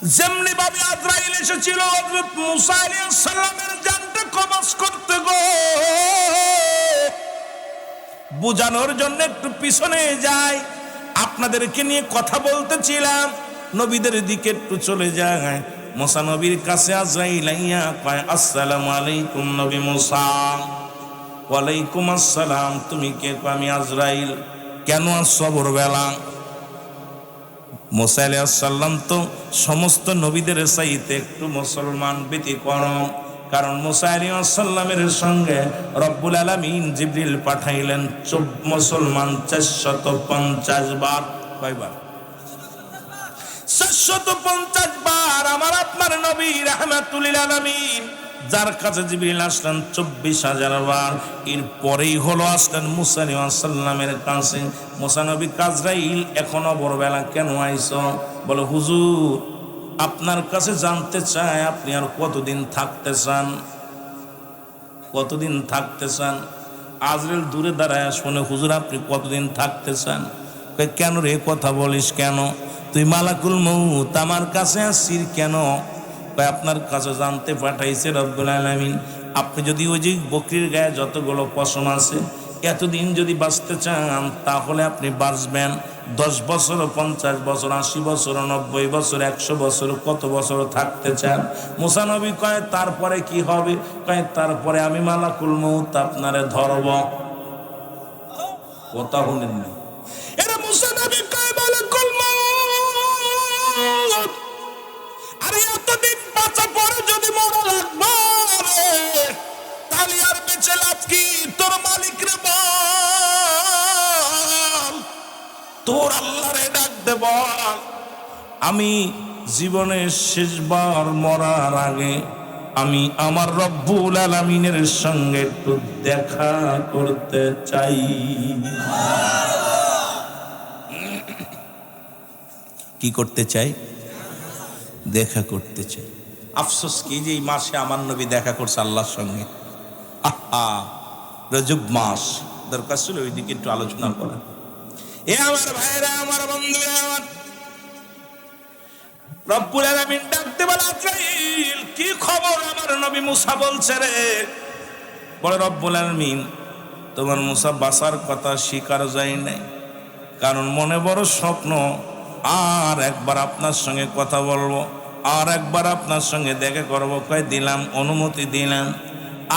যেমনি ভাবে আজরাইল এসেছিল হযরত মুসা আলাইহিস সালামের জানটা কবজ করতে গো, বুঝানোর জন্য একটু পিছনে যাই। আপনাদেরকে নিয়ে কথা বলতেছিলাম, নবীদের দিকে একটু চলে যায়। মুসা নবীর কাছে আজরাইল আইয়া কয়, আসসালামু আলাইকুম নবী মুসা। ওয়ালাইকুম আসসালাম। তুমি কে? আমি আজরাইল। কেন আসছো ভোরবেলা? মুসা আলাইহিস সালাম তো সমস্ত নবীদের চাইতে একটু মুসলমান ব্যতিক্রম, কারণ মুসা আলাইহিস সালামের সঙ্গে রব্বুল আলামিন জিবরিল পাঠাইলেন মুসলমান 450 বার। কয়বার? 450 বার। আমার আপনার নবী রাহমাতুল লিল আলামিন, যার কাছে জিবরিল আসলেন 24,000 বার। এর পরেই হলো আসলেন মুসা আলাইহিস সালামের কাছে। মুসা নবী আজরাইল এখনো ভোরবেলা কেন আইছো? বলে হুজুর আপনার কাছে জানতে চাই আপনি আর কতদিন থাকতে চান, কতদিন থাকতে চান? আজরাইল দূরে দাঁড়ায় শুনে, হুজুর আপনি কতদিন থাকতে চান? কেন রে কথা বলিস কেন? তুই মালাকুল মউত আমার কাছে আসছিস কেন? আপনার কাছে জানতে পাঠাইছে রব্বুল আলামিন, আপনি যদি ওই যে বকরির গায়ে যতগুলো পশম আছে এতদিন যদি বাঁচতে চান তাহলে আপনি বাঁচবেন। 10 বছর, 50 বছর, 80 বছর, 90 বছর, 100 বছর, কত বছর থাকতে চান? মুসা নবী কয় তারপরে কি হবে? কয় তারপরে আমি মালাকুল মউত আপনারে ধরব। কথা শুনেন না, এরা মুসা নবী কয় মালাকুল মউত আরে এতদিন বাঁচা পরে যদি মরা লাগবে তাহলে আর বেঁচে লাভ কি? তোর মালিক রে বল, তোর আল্লাহ রে ডাক দে বল, আমি জীবনের শেষবার মরার আগে আমি আমার রব্বুল আলামিনের সঙ্গে একটু দেখা করতে চাই। কি করতে চাই? দেখা করতে চাই। আফসোস কি যে এই মাসে আমার নবী দেখা করছে আল্লাহর সঙ্গে। আহা, রজব মাস, দরকার ছিল ওইদিকে একটু আলোচনা করা। এ আমার ভাইরা, আমার বন্ধুরা, আমার রব্বুল আলামিন ডাকতে বলে আজরাইল কি খবর? আমার নবী মুসা বলছে রে। বলে রব্বুল আলামিন তোমার মুসা বাঁচার কথা স্বীকার যায় নাই, কারণ মনে বড় স্বপ্ন, আর একবার আপনার সঙ্গে কথা বলবো, আর একবার আপনার সঙ্গে দেখা করবো। কয় দিলাম, অনুমতি দিলাম,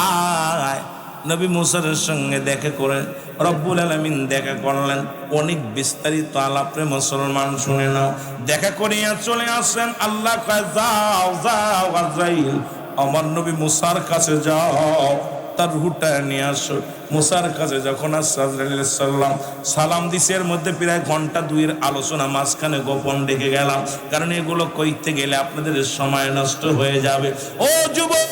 আয়। নবী মুসার সঙ্গে দেখা করে রব্বুল আলামিন দেখা করলেন। অনেক বিস্তারিত আলাপে মুসলমান শুনে নাও। দেখা করিয়া চলে আসেন। আল্লাহ কয় যাও যাও আজরাইল আমার নবী মুসার কাছে যাও, তার রুহটা নিয়ে আসো। মুসার কাছে যখন আজরাইল সাল্লাম সালাম দিছে, এর মধ্যে প্রায় ঘন্টা 2 আলোচনা মাঝখানে গোপন রেখে গেলাম, কারণ এগুলো কইতে গেলে আপনাদের সময় নষ্ট হয়ে যাবে। ও যুবক,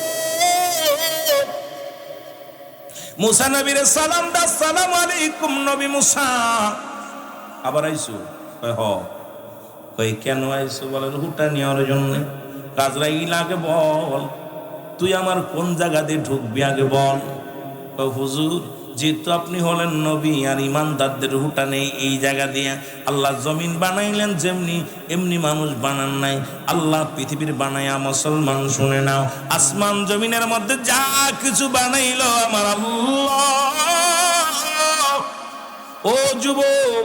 মুসা নবীর সালাম দা, আসসালামু আলাইকুম নবী মুসা। আবার আইসো? কই কেন আইসো? বলে রুহটা নেওয়ার জন্য। আজরাইল আগে বল তুই আমার কোন জায়গা দিয়ে ঢুকবি আগে বল। হুজুর যেহেতু আপনি হলেন নবী আর ইমানদারদের রুহটা নেই এই জায়গা দিয়ে। আল্লাহ জমিন বানাইলেন যেমনি, এমনি মানুষ বানান নাই। আল্লাহ পৃথিবীর বানাইয়া মুসলমান শুনে নাও, আসমান জমিনের মধ্যে যা কিছু বানাইলো আমার আল্লাহ। ও যুবক,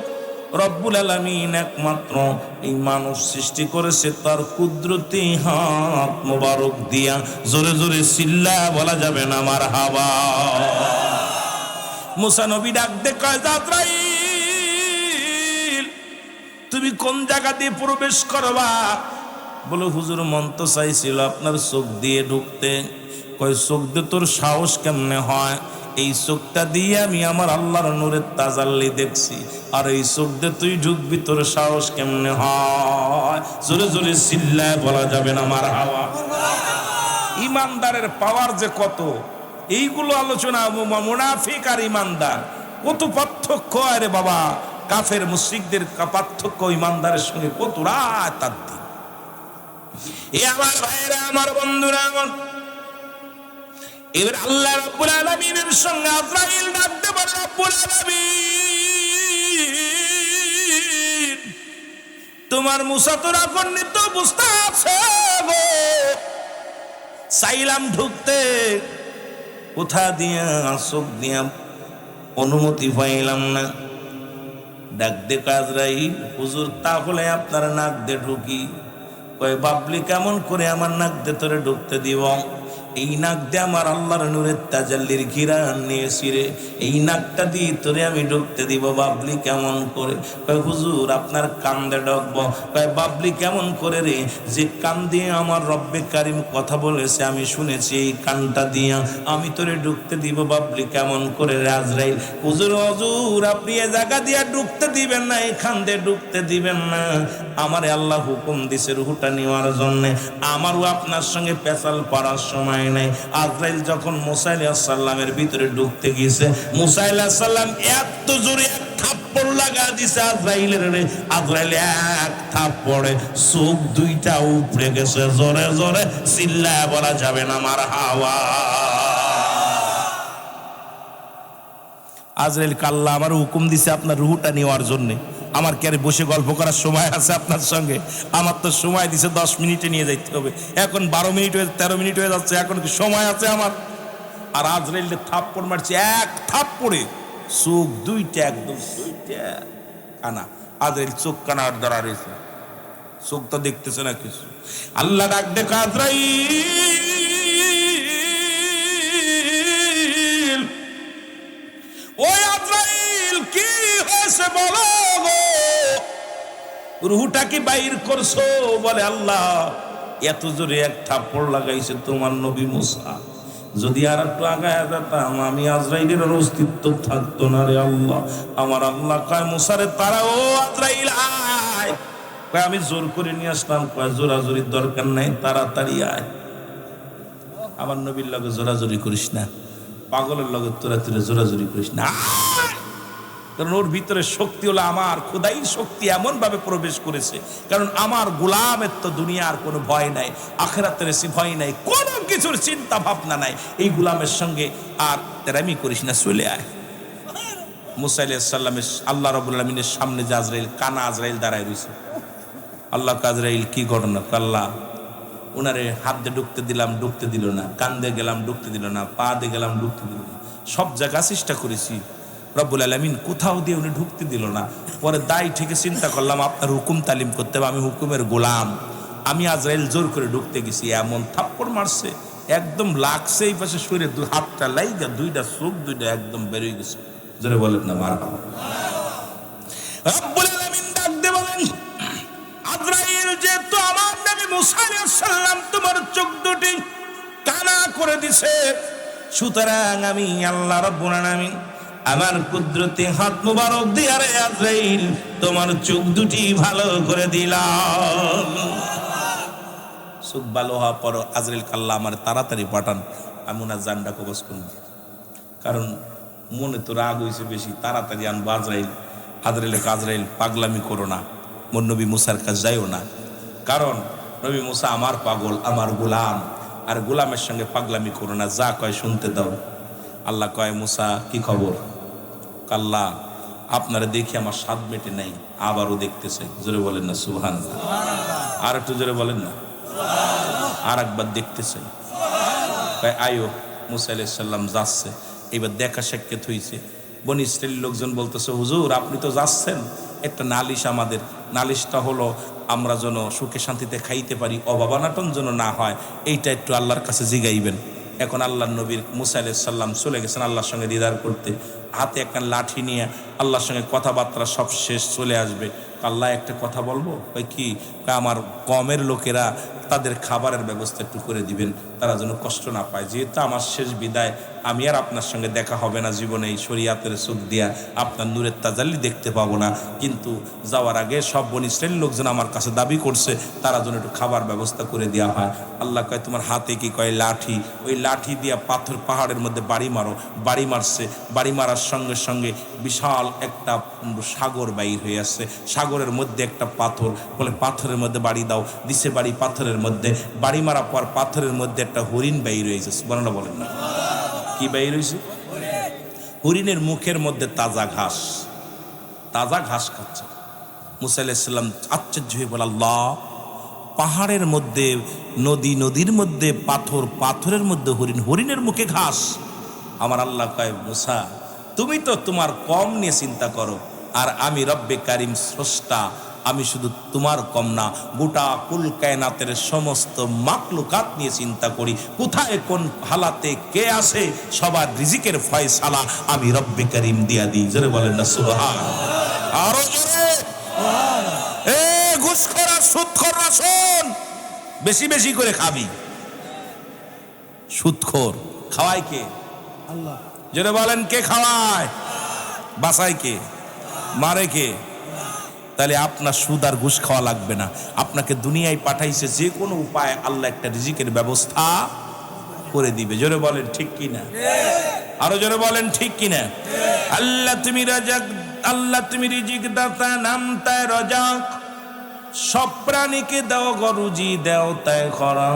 রব্বুল আলামিন একমাত্র এই মানুষ সৃষ্টি করেছে তার কুদরতি হাত মোবারক দিয়া। জোরে জোরে চিল্লা বলা যাবে না মারহাবা। মুসা নবী ডাক দে কয় আজরাইল তুমি কোন জায়গা দিয়ে প্রবেশ করবা? বলে হুজুর মন তো চাইছিল আপনার চোখ দিয়ে ঢুকতে। কয় চোখ দিয়ে তোর সাহস কেমনে হয়? এই চোখটা দিয়ে আমি আমার আল্লাহর নূরের তাজাল্লি দেখছি, আর এই চোখ দিয়ে তুই ঢুকবি, তোর সাহস কেমনে হয়? জোরে জোরে চিল্লায় বলা যাবে না মারহাবা। ইমানদারের পাওয়ার যে কত, এইগুলো আলোচনা। মুনাফিক আর ইমানদার কত পার্থক্য! আরে বাবা, কাফের মুশরিকদের পার্থক্য ইমানদারের সঙ্গে কত রাত তার দিন। এ আমার ভাইরা, আমার বন্ধুরা, আমার এবার আল্লাহ রাব্বুল আলামিনের সঙ্গে আজরাইল ডাকতে পারে। রব্বুল আলামিন তোমার মুসা তো রাগান্বিত অবস্থা আছে গো। চাইলাম ঢুকতে, কোথা দিয়া চোখ দিয়া অনুমতি পাইলাম না। ডাক দে আজরাইল, হুজুর তাহলে আপনার নাক দিয়ে ঢুকি। কয় বাবলি কেমন করে আমার নাক দিয়ে তোরে ঢুকতে দিব? এই নাক দিয়ে আমার আল্লাহর নূরের তাজাল্লির ঘিরান নিয়েছি রে, এই নাকটা দিয়ে তোরে আমি ঢুকতে দিব বাবলি কেমন করে? কয় হুজুর আপনার কান দিয়ে ঢুকবো। কয় বাবলি কেমন করে রে? যে কান দিয়ে আমার রব্বে কারিম কথা বলেছে আমি শুনেছি, এই কানটা দিয়া আমি তোরে ঢুকতে দিব বাবলি কেমন করে রে? আজরাইল, হুজুর হুজুর আপনি এ জায়গা দিয়ে ঢুকতে দিবেন না, এখান দিয়ে ঢুকতে দিবেন না। আমারে আল্লাহ হুকুম দিছে রুহুটা নেওয়ার জন্য, আমারও আপনার সঙ্গে পেশাল পাড়ার সময় নাই। আজরাইল যখন মুসা আলাইহিস সালামের ভিতরে ঢুকতে গিয়েছে, মুসা আলাইহিস সালাম এত জোরে এক থাপ্পড় লাগা দিছে আজরাইলের রে। আজরাইল এক থাপ্পড়ে চোখ দুইটা উপড়ে গেছে, জোরে জোরে চিল্লায় বলা যাবে না মারহাবা। আজরাইল কাল্লা আমার হুকুম দিছে আপনার রুহুটা নেওয়ার জন্য। আমার কি আর বসে গল্প করার সময় আছে আপনার সঙ্গে? আমার তো সময় দিছে 10 মিনিটে নিয়ে যাইতে হবে, এখন 12 মিনিট হয়ে 13 মিনিট হয়ে যাচ্ছে, এখন কি সময় আছে আমার? আর আজরাইল থাপ্পড় মারছে, এক থাপ্পড়ে চোখ দুইটা একদম দুইটা কানা। আজরাইল চোখ কানার দ্বারা রয়েছে, চোখ তো দেখতেছে না কিছু। আল্লাহ ডাক দেখা আজরাইল, ওই আজরাইল কি হয়েছে বলো গো? রুহুটা কি বাইর করছো? বলে আল্লাহ এত জোরে এক থাপ্পড় লাগাইছে তোমার নবী মুসা, যদি আর একটু আগায় যেতাম আমি আজরাইলের অস্তিত্ব থাকতো না রে আল্লাহ। আমার আল্লাহ কয় মুসারে তারা, ও আজরাইল আয়। কয় আমি জোর করে নিয়ে আসলাম। কয় জোরাজোরির দরকার নাই, তাড়াতাড়ি আয়। আমার নবীর লগে জোরাজোরি করিস না, পাগলের লগে তোরা তোরা জোরাজোরি করিস না। কারণ ওর ভিতরে শক্তি হলো আমার খোদাই শক্তি এমন ভাবে প্রবেশ করেছে, কারণ আমার গোলামের তো দুনিয়ার কোনো ভয় নাই, আখিরাতের সে ভয় নাই, কোনো কিছুর চিন্তা ভাবনা নাই। এই গোলামের সঙ্গে আর তেরামি করিস না, চলে আয়। মুসা আলাইহিস সালামের আল্লাহ রাব্বুল আলামিনের সামনে যে আজরাইল, কানা আজরাইল দাঁড়ায় রয়েছে। আল্লাহ আজরাইল কি ঘটনা? আল্লাহ ওনারে হাত দিয়ে ঢুকতে দিলাম, ঢুকতে দিল না, কান দিয়ে গেলাম, ঢুকতে দিল না, পা দিয়ে গেলাম, ঢুকতে দিল না, সব জায়গা চেষ্টা করেছি, রব্বুল আলামিন কোথাও দিয়ে উনি ঢুকতে দিল না। পরে দায় থেকে চিন্তা করলাম আপনার হুকুম তালিম করতে হবে, আমি হুকুমের গোলাম, আমি আজরাইল জোর করে ঢুকতে গেছি। এমন থাপ্পড় মারছে একদম লাগছে এই পাশে শরীরে, হাতটা লাইগা দুইটা চোখ দুইটা একদম বেরিয়ে গেছে। জোরে বলেন না মারহাবা। রব্বুল আলামিন ডাক দিয়ে বলেন, আজরাইল যেহেতু আমার নবী মুসা আলাইহিস সালাম তোমার চোখ দুটি কানা করে দিছে, সুতরাং আমি আল্লাহ রাব্বুল আলামিন আমার কুদরতি হাত মুবারক দিয়ে রে আজরাইল তোমার চোখ দুটি ভালো করে দিলাম। চোখ ভালো হওয়ার পর আজরাইল কাল্লা আমার তাড়াতাড়ি পাঠান, আমি ওনার জানটা কবজ করব, কারণ মনে তো রাগ হয়েছে বেশি, তাড়াতাড়ি আনবো আজরাইল। আজরাইল পাগলামি করো না, মোর নবী মুসার কাছে যাইও না, কারণ নবী মুসা আমার পাগল, আমার গোলাম, আর গোলামের সঙ্গে পাগলামি করো না, যা কয় শুনতে দাও। আল্লাহ কয় মুসা কি খবর? আল্লাহ আপনারা দেখি আমার স্বাদ মেটে নাই, আবারও দেখতেছে। জোরে বলেন না সুবহানাল্লাহ। আর একটু জোরে বলেন না, আর একবার দেখতে চাই। আয়ো মুসা আলাইহিস সালাম যাচ্ছে, এবার দেখা সাক্ষাৎ হয়েছে। বনি ইসরাইলের লোকজন বলতেছে, হুজুর আপনি তো যাচ্ছেন, একটা নালিশ আমাদের, নালিশটা হলো আমরা যেন সুখে শান্তিতে খাইতে পারি, অভাবানাটন যেন না হয়, এইটা একটু আল্লাহর কাছে জিগাইবেন। এখন আল্লাহর নবীর মুসা আলাইহিস সালাম চলে গেছেন আল্লাহর সঙ্গে দিদার করতে, হাতে একটা লাঠি নিয়ে আল্লাহর সঙ্গে কথাবার্তা সব শেষ, চলে আসবে। আল্লাহ একটা কথা বলবো? ওই কি? আমার কমের লোকেরা তাদের খাবারের ব্যবস্থা একটু করে দিবেন, তারা যেন কষ্ট না পায়, যেহেতু আমার শেষ বিদায়, আমি আর আপনার সঙ্গে দেখা হবে না জীবনে, এই শরীয়তের চোখ দিয়া আপনার নূরের তাজাল্লি দেখতে পাবো না, কিন্তু যাওয়ার আগে সব বনি ইসরাইল লোকজন আমার কাছে দাবি করছে তারা যেন একটু খাবার ব্যবস্থা করে দেওয়া হয়। আল্লাহ কয় তোমার হাতে কি? কয় লাঠি। ওই লাঠি দিয়া পাথর পাহাড়ের মধ্যে বাড়ি মারো। বাড়ি মারছে, বাড়ি মারার সঙ্গে সঙ্গে বিশাল একটা সাগর বাইর হয়ে আসছে, সাগরের মধ্যে একটা পাথর, বলে পাথরের মধ্যে বাড়ি দাও, দিছে বাড়ি পাথরের মধ্যে, বাড়ি মারা পর পাথরের মধ্যে একটা হরিণ বাইর হয়েছে। সুবহানাল্লাহ বলেন না, কি বাইর হয়েছে? হরিণের মুখের মধ্যে তাজা ঘাস, তাজা ঘাস খাচ্ছে। মুসা আলাইহিস সালাম আশ্চর্য হয়ে বলে, আল্লাহ, পাহাড়ের মধ্যে নদী, নদীর মধ্যে পাথর, পাথরের মধ্যে হরিণ, হরিণের মুখে ঘাস। আমার আল্লাহ কয়, মুসা, তুমি তো তোমার কম নিয়ে চিন্তা করো, আর আমি রব্বে কারিম স্রষ্টা, আমি শুধু তোমার কম না, গোটা কুল কায়নাতের সমস্ত মাকলুকাত নিয়ে চিন্তা করি। কোথায় কোন হালাতে কে আসে, সবার রিজিকের ফয়সালা আমি রব্বে কারিম দিয়া দিই। জোরে বলেন না সুবহানাল্লাহ। আরো জোরে। এ ঘুষখোর আর সুদখোর শোন, বেশি বেশি করে খাবি। সুদখোর খাওয়ায় কে? আল্লাহ। জোরে বলেন, কে খাওয়ায়? বাসায় কে? মারে কে? তাহলে আপনার সুদ আর ঘুষ খাওয়া লাগবে না। আপনাকে দুনিয়ায় পাঠাইছে, যে কোনো উপায় আল্লাহ একটা রিজিকের ব্যবস্থা করে দিবে। জোরে বলেন ঠিক কিনা? আরো জোরে বলেন ঠিক কিনা? আল্লাহ তুমি রাজাক, আল্লাহ তুমি রিজিক দাতা, নাম তাই রাজাক। সব প্রাণীকে দাও গরুজি, দেও তাই খরা।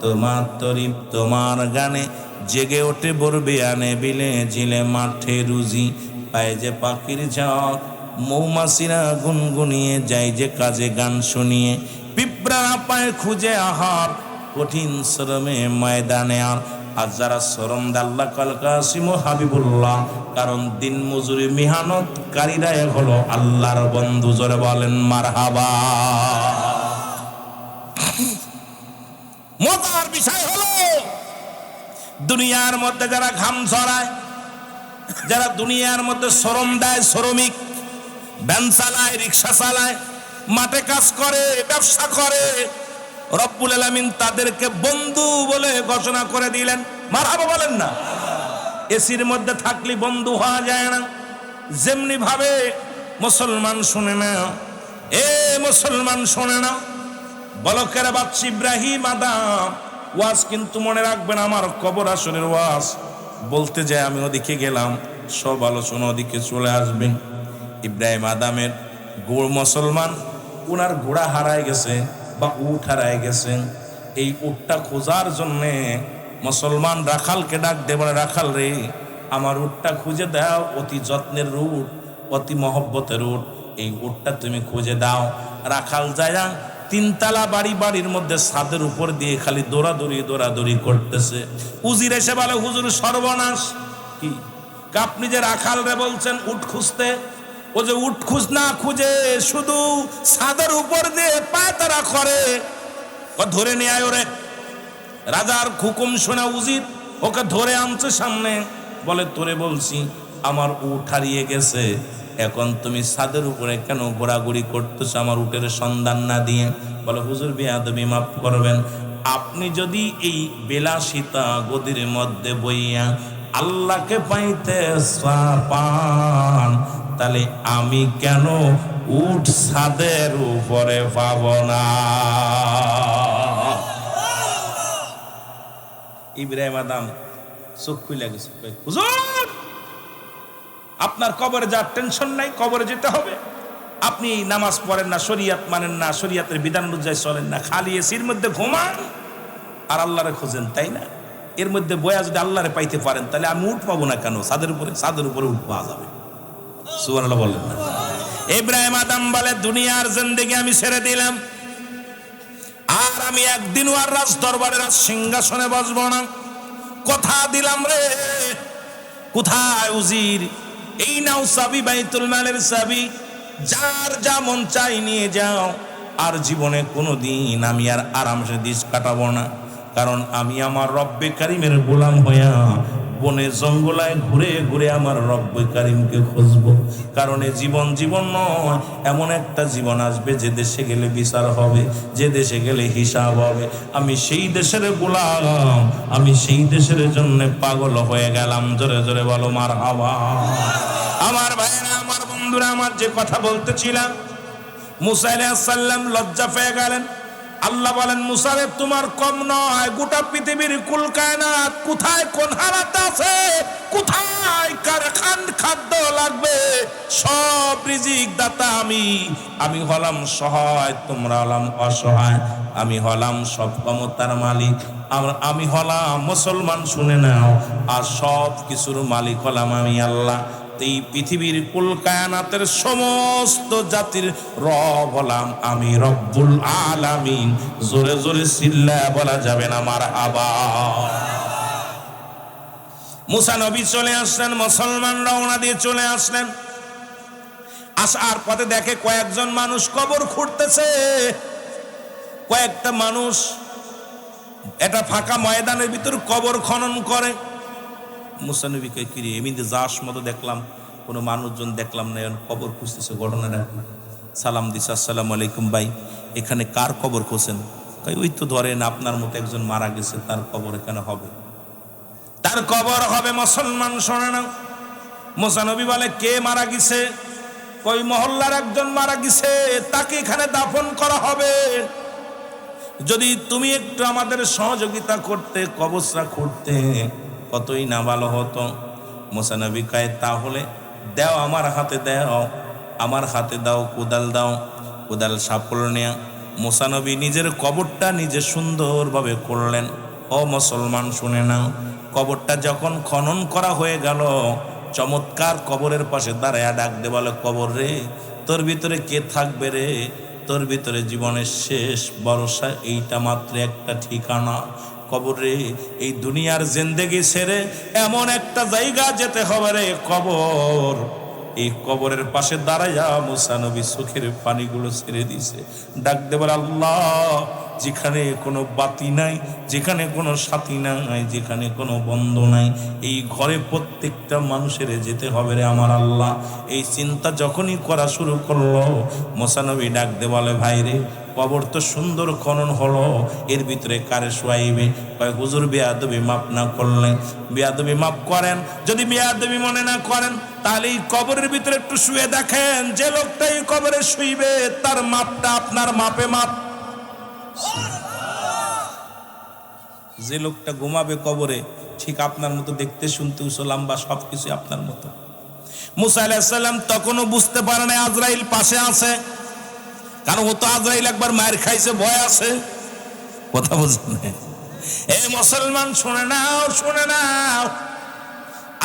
তোমার তরিপ তোমার গানে জেগে ওঠে বরবে আনে, বিলে ঝিলে মাঠে রুজি পায় যে পাখির ঝাঁক। মৌমাছিরা গুনগুনিয়ে যায় যে কাজে গান শুনিয়ে। পিঁপড়ারা পায় খুঁজে আহার, কঠিন শ্রমে ময়দানে আর। আর যারা শ্রম দাল্লা কালকাসিম হাবিবুল্লাহ, কারণ দিন মজুরি মেহনতকারীরাই হলো আল্লাহর বন্ধু। জোরে বলেন মারহাবা। মজার বিষয় হলো, দুনিয়ার মধ্যে যারা ঘাম ঝরায়, যারা দুনিয়ার মধ্যে শ্রম দেয়, শ্রমিক, ভ্যান চালায়, রিক্সা চালায়, মাঠে কাজ করে, ব্যবসা করে, রব্বুল আলামিন তাদেরকে বন্ধু বলে ঘোষণা করে দিলেন। মারহাবা বলেন না। এসির মধ্যে থাকলে বন্ধু হওয়া যায় না। যেমনি ভাবে মুসলমান শুনে না, এ মুসলমান শুনে না, বলকের বাচ্চা ইব্রাহিম আদম ওয়াজ কিন্তু মনে রাখবেন, আমার কবর আসরের ওয়াজ বলতে যায় আমি ওদিকে গেলাম, সব আলোচনা ওদিকে চলে আসবে। ইব্রাহিম আদমের মুসলমান, ওনার ঘোড়া হারায় গেছে বা উট হারায় গেছে। এই উটটা খোঁজার জন্যে মুসলমান রাখালকে ডাক দে, বলে, রাখাল রে, আমার উটটা খুঁজে দাও। অতি যত্নের উট, অতি মহব্বতের উট, এই উটটা তুমি খুঁজে দাও। রাখাল যায়, তিনতলা বাড়ি, বাড়ির মধ্যে ছাদের উপর দিয়ে খালি দৌড়াদৌড়ি করতেছে। উজির এসে বলে, হুজুর সর্বনাশ। কি আপনি যে রাখাল রে বলছেন উট খুঁজতে, ও যে উট খুঁজ না খুঁজে শুধু ছাদের উপর দিয়ে পায়তারা করে, ধরে নিয়ে আয় ওরে। রাজার হুকুম শোনা উজির ওকে ধরে আনছে সামনে, বলে, তোরে বলছি আমার উট হারিয়ে গেছে, এখন তুমি ছাদের উপরে কেন ঘোরাঘুরি করতেছো আমার উটের সন্ধান না দিয়ে? বলে, হুজুর বেয়াদবি মাফ করবেন, আপনি যদি এই বিলাসিতা গদির মধ্যে বইয়া আল্লাহকে পাইতে পান, তাহলে আমি কেন উট ছাদের উপরে পাব না? ইব্রাহিম আদম চোখ খুলে গেছে, হুজুর আপনার কবরে যাওয়ার টেনশন নাই, কবরে যেতে হবে। আপনি নামাজ পড়েন না, শরিয়াত মানেন না, শরিয়াতের বিধান অনুযায়ী চলেন না, খালি এসির মধ্যে ঘুমান আর আল্লাহরে খোঁজেন, তাই না? এর মধ্যে বয়া যদি আল্লাহরে পাইতে পারেন, তাহলে আমি উঠ পাবো না কেন? ছাদের উপরে উঠ পাওয়া যাবে। সুবহানাল্লাহ বলেন না। ইব্রাহিম আদম বলে, দুনিয়ার জিন্দেগি আমি ছেড়ে দিলাম, আর আমি একদিনও আর রাজ দরবারের সিংহাসনে বসবো না। কথা দিলাম রে। কোথায় উজির? এই নাও চাবি, বাইতুল মালের চাবি, যার যা মন চাই নিয়ে যাও। আর জীবনে কোনোদিন আমি আর আরামসে দিন কাটাবো না, কারণ আমি আমার রব্বে কারিমের গোলাম হইয়া বনে জঙ্গলায় ঘুরে ঘুরে আমার রব্বে কারিমকে খুঁজবো। কারণ এ জীবন নয়, এমন একটা জীবন আসবে যে দেশে গেলে বিচার হবে, যে দেশে গেলে হিসাব হবে। আমি সেই দেশের গোলাম, আমি সেই দেশের জন্য পাগল হয়ে গেলাম। জোরে জোরে বলো মারহাবা। আমার ভাইরা, আমার বন্ধুরা, আমার যে কথা বলতেছিলাম, মুসা আলাইহিস সালাম লজ্জা পেয়ে গেলেন। আল্লাহ বলেন, মুসা রে, তোমার কম নয়, গোটা পৃথিবীর কুল কায়নাত কোথায় কোন হালাতে আছে, কোথায় কার খাদ্য লাগবে, সব রিজিক দাতা আমি হলাম সহায়, তোমরা হলাম অসহায়। আমি হলাম সব ক্ষমতার মালিক, আমি হলাম, মুসলমান শুনে নাও, আর সব কিছুর মালিক হলাম আমি আল্লাহ। এই পৃথিবীর কুল কায়নাতের সমস্ত জাতির রব হলাম আমি, রব্বুল আলামিন। জোরে জোরে চিল্লায়া বলা যাবে না মারহাবা। মুসা নবী চলে আসলেন, মুসলমান রওনা দিয়ে চলে আসলেন। আসার পথে দেখে কয়েকজন মানুষ কবর খুঁড়তেছে। কয়েকটা মানুষ এটা ফাঁকা ময়দানের ভিতর কবর খনন করে। মুসা নবীকে কিরে এমনিতে যাস মতো দেখলাম, কোনো মানুষজন দেখলাম না, কবর খুঁজতেছে। ঘটনাটা সালাম দিছে, আসসালামু আলাইকুম ভাই, এখানে কার কবর খুঁজছেন? ওই তো ধরেন আপনার মতো একজন মারা গেছে, তার কবর এখানে হবে, তার কবর হবে। মুসলমান শোনে না। মুসা নবী বলে কে মারা গেছে? কই মহল্লার একজন মারা গেছে, তাকে এখানে দাফন করা হবে। যদি তুমি একটু আমাদের সহযোগিতা করতে, কবরটা করতে, কতই না ভালো হতো। মুসা নবী কয় তাহলে দাও, আমার হাতে দাও, আমার হাতে দাও, কোদাল দাও। কোদাল সাপড় নেয়া মুসা নবী নিজের কবরটা নিজে সুন্দরভাবে করলেন। ও মুসলমান শুনে নাও, কবরটা যখন খনন করা হয়ে গেল, চমৎকার কবরের পাশে দাঁড়ায় ডাক দে, বলে কবর রে, তোর ভিতরে কে থাকবে রে? তোর ভিতরে জীবনের শেষ ভরসা এইটা মাত্র একটা ঠিকানা, কবর রে। এই দুনিয়ার জিন্দেগি ছেড়ে এমন একটা জায়গা যেতে হবে রে, কবর। এই কবরের পাশে দাঁড়াইয়া মুসা নবী চোখের পানিগুলো ছেড়ে দিছে। ডাক দে বলে আল্লাহ, যেখানে কোনো বাতি নাই, যেখানে কোনো সাথী নাই, যেখানে কোনো বন্ধু নাই, এই ঘরে প্রত্যেকটা মানুষের যেতে হবে রে আমার আল্লাহ। এই চিন্তা যখনই করা শুরু করলো, মুসা নবী ডাক দে বলে ভাই রে, কবর তো সুন্দর খনন হলো, এর ভিতরে কারে শোয়াইবে? কয় হুজুর বেয়াদবি মাপ না করলে, বেয়াদবি মাপ করেন। যদি বেয়াদবি মনে না করেন, তাহলে এই কবরের ভিতরে একটু শুয়ে দেখেন, যে লোকটা এই কবরে শুইবে তার মাপটা আপনার মাপে মাপ। যে লোকটা ঘুমাবে কবরে, ঠিক আপনার মতো দেখতে, শুনতে, উঁচু লম্বা, সবকিছু আপনার মতো। মুসা আলাইহিস সালাম তখনও বুঝতে পারে না আজরাইল পাশে আছে, কারণ ও তো আজরাইল একবার মায়ের খাইছে, ভয় আছে। কথা বুঝলেন? এই মুসলমান শুনে নাও, শুনে নাও।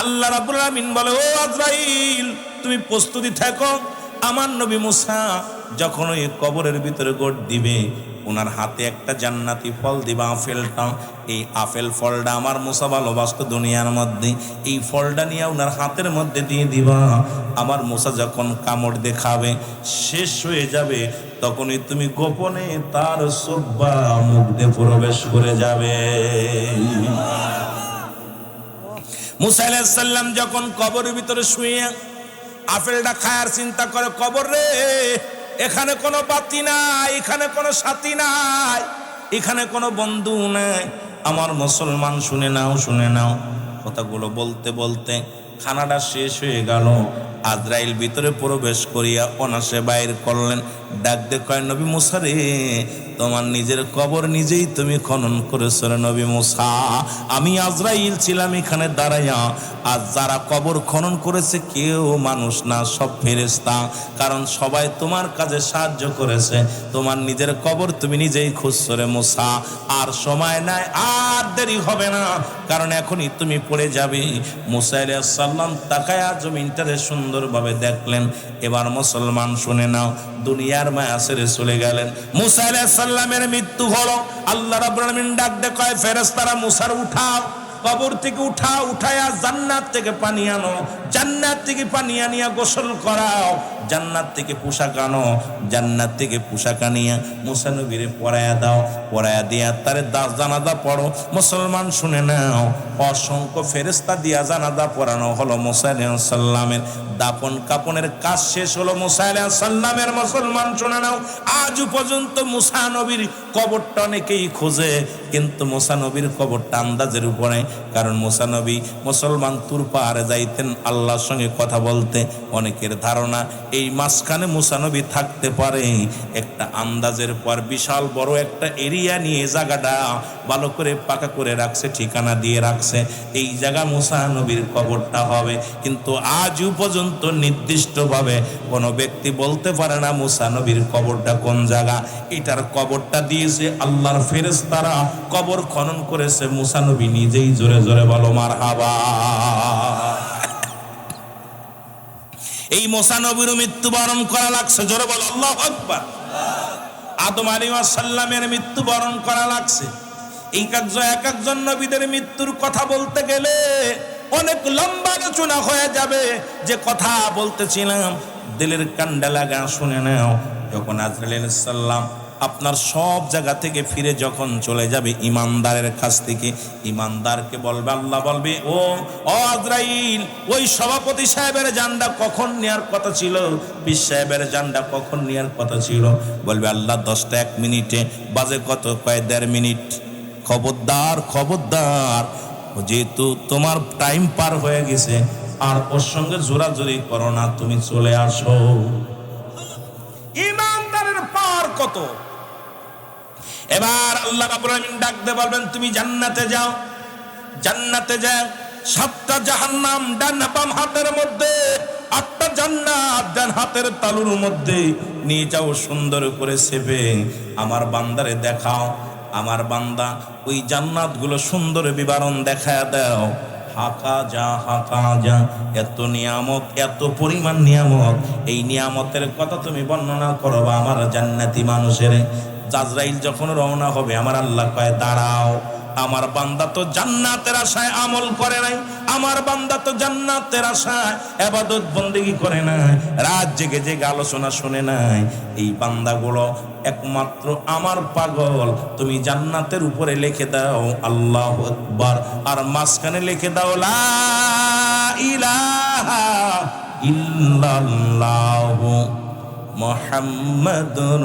আল্লাহ রাব্বুল আলামিন বলে ও আজরাইল, তুমি প্রস্তুতি থাকো। আমার নবী মুসা যখন ওই কবরের ভিতরে গোট দিবে, ওনার হাতে একটা জান্নাতি ফল দিবা, আপেলটা। এই আপেল ফলটা আমার মুসা ভালোবাসতো দুনিয়ার মধ্যে। এই ফলটা নিয়ে ওনার হাতের মধ্যে দিয়ে দিবা। আমার মুসা যখন কামড় দেখাবে, শেষ হয়ে যাবে, তখনই তুমি গোপনে তার চোখ বা মুখ দিয়ে প্রবেশ করে যাবে। মুসা আলাইহিস সালাম যখন কবরের ভিতরে শুয়ে আপেলটা খায়ার চিন্তা করে, কবর রে, এখানে কোনো বাতি নাই, এখানে কোনো সাথী নাই, এখানে কোনো বন্ধু নাই। আমার মুসলমান শুনে নাও, শুনে নাও। কথাগুলো বলতে বলতে খানাটা শেষ হয়ে গেল। আজরাইল ভিতরে প্রবেশ করিয়া অনাসে বাইর করলেন। ডাক দে কয় নবী মুসা রে, তোমার নিজের কবর নিজেই তুমি খনন করেছ রে নবী মুসা। আমি আজরাইল ছিলাম এখানে দাঁড়াইয়া। আর যারা কবর খনন করেছে কেউ মানুষ না, সব ফেরেশতা। কারণ সবাই তোমার কাজে সাহায্য করেছে। তোমার নিজের কবর তুমি নিজেই খুঁজছো রে মুসা। আর সময় নাই, আর দেরি হবে না, কারণ এখনই তুমি পড়ে যাবে। মুসা আলাইহিস সালাম তাকায়া জমিনটারে সুন্দরভাবে দেখলেন। এবার মুসলমান শুনে নাও, দুনিয়ার মায়া ছেড়ে চলে গেলেন। মুসা আলাইহিস সালামের মৃত্যু হলো। আল্লাহ রাব্বুল আলামিন ডাক দে কয় ফেরেশতারা মুসার উঠাও, কবর থেকে উঠাও, উঠায়া জান্নাত থেকে পানি আনো, জান্নাত থেকে পানি আনিয়া গোসল করাও, জান্নাত থেকে পোশাক আনো, জান্নাত থেকে পোশাক আনিয়া মুসা নবীরে পরায়া দাও, পরায়া দিয়া তারে জানাজা পড়ো। মুসলমান শুনে নাও, অসংখ্য ফেরেশতা দিয়া জানাজা পড়ানো হলো। মুসা আলাইহিস সালামের দাপন কাপনের কাজ শেষ হলো মুসা আলাইহিস সালামের। মুসলমান শুনে নাও, আজ পর্যন্ত মুসা নবীর কবরটা অনেকেই খোঁজে, কিন্তু মুসা নবীর কবরটা আন্দাজের উপরে। কারণ মুসা নবী মুসলমান তুর পাহাড়ে যাইতেন আল্লাহর সঙ্গে কথা বলতে। অনেকের ধারণা এই মাঝখানে মুসা নবী থাকতে পারে। একটা আন্দাজের পর বিশাল বড় একটা এরিয়া নিয়ে জায়গাটা ভালো করে পাকা করে রাখছে, ঠিকানা দিয়ে রাখছে, এই জায়গা মুসা নবীর কবরটা হবে। কিন্তু আজও পর্যন্ত নির্দিষ্টভাবে কোনো ব্যক্তি বলতে পারে না মুসা নবীর কবরটা কোন জায়গা। এটার কবরটা দিয়েছে আল্লাহর ফেরেশতারা, কবর খনন করেছে মুসা নবী নিজেই। জোরে জোরে বলো মারহাবা। এই মুসা নবীর মৃত্যুবরণ করা লাগছে, জোরে বল আল্লাহু আকবার। আদম আলাইহিস সালামের মৃত্যুবরণ করা লাগছে। এক একজন নবীদের মৃত্যুর কথা বলতে গেলে অনেক লম্বা আলোচনা হয়ে যাবে। যে কথা বলতেছিলাম দিলের কান্ডা লাগা শুনে নাও। যখন আজরাইল আলাইহিস সালাম আপনার সব জায়গা থেকে ফিরে যখন চলে যাবে ইমানদারের কাছ থেকে, ইমানদারকে বলবে, আল্লাহ বলবে, ও আজরাইল, ওই সভাপতি সাহেবের জানটা কখন নেয়ার কথা ছিল, পীর সাহেবের জানটা কখন নেয়ার কথা ছিল? বলবে আল্লাহ 10টা 1 মিনিটে, বাজে কত? কয় 1.5 মিনিট। খবরদার খবরদার, যেহেতু তোমার টাইম পার হয়ে গেছে আর ওর সঙ্গে জোরাজোরি করো না, তুমি চলে আসো। ইমানদারের পার কত? এবার আল্লাহ রাব্বুল আলামিন ডাক দিয়ে বলবেন, তুমি জান্নাতে যাও। জান্নাতে যাও, 7টা জাহান্নাম ডান বাম হাতের মধ্যে, 8টা জান্নাত ডান হাতের তালুর মধ্যে নিয়ে যাও, সুন্দর করে সেবে আমার বান্দারে দেখাও। আমার বান্দা ওই জান্নাতগুলো সুন্দর বিবরণ দেখায় দাও। হাকা যা হাকা যা, এত নিয়ামত, এত পরিমাণ নিয়ামত, এই নিয়ামতের কথা তুমি বর্ণনা করবা আমার জান্নাতি মানুষের। আজরাইল যখন রওনা হবে, আমার আল্লাহ কয়, দাঁড়াও, আমার বান্দা তো জান্নাতের আশায় আমল করে নাই, আমার বান্দা তো জান্নাতের আশায় ইবাদত বন্দেগী করে নাই, রাত জেগে জেগে আলোচনা শুনে নাই। এই বান্দাগুলো একমাত্র আমার পাগল। তুমি জান্নাতের উপরে লিখে দাও আল্লাহু আকবার, আর মাঝখানে লিখে দাও লা ইলাহা ইল্লাল্লাহু মুহাম্মাদুর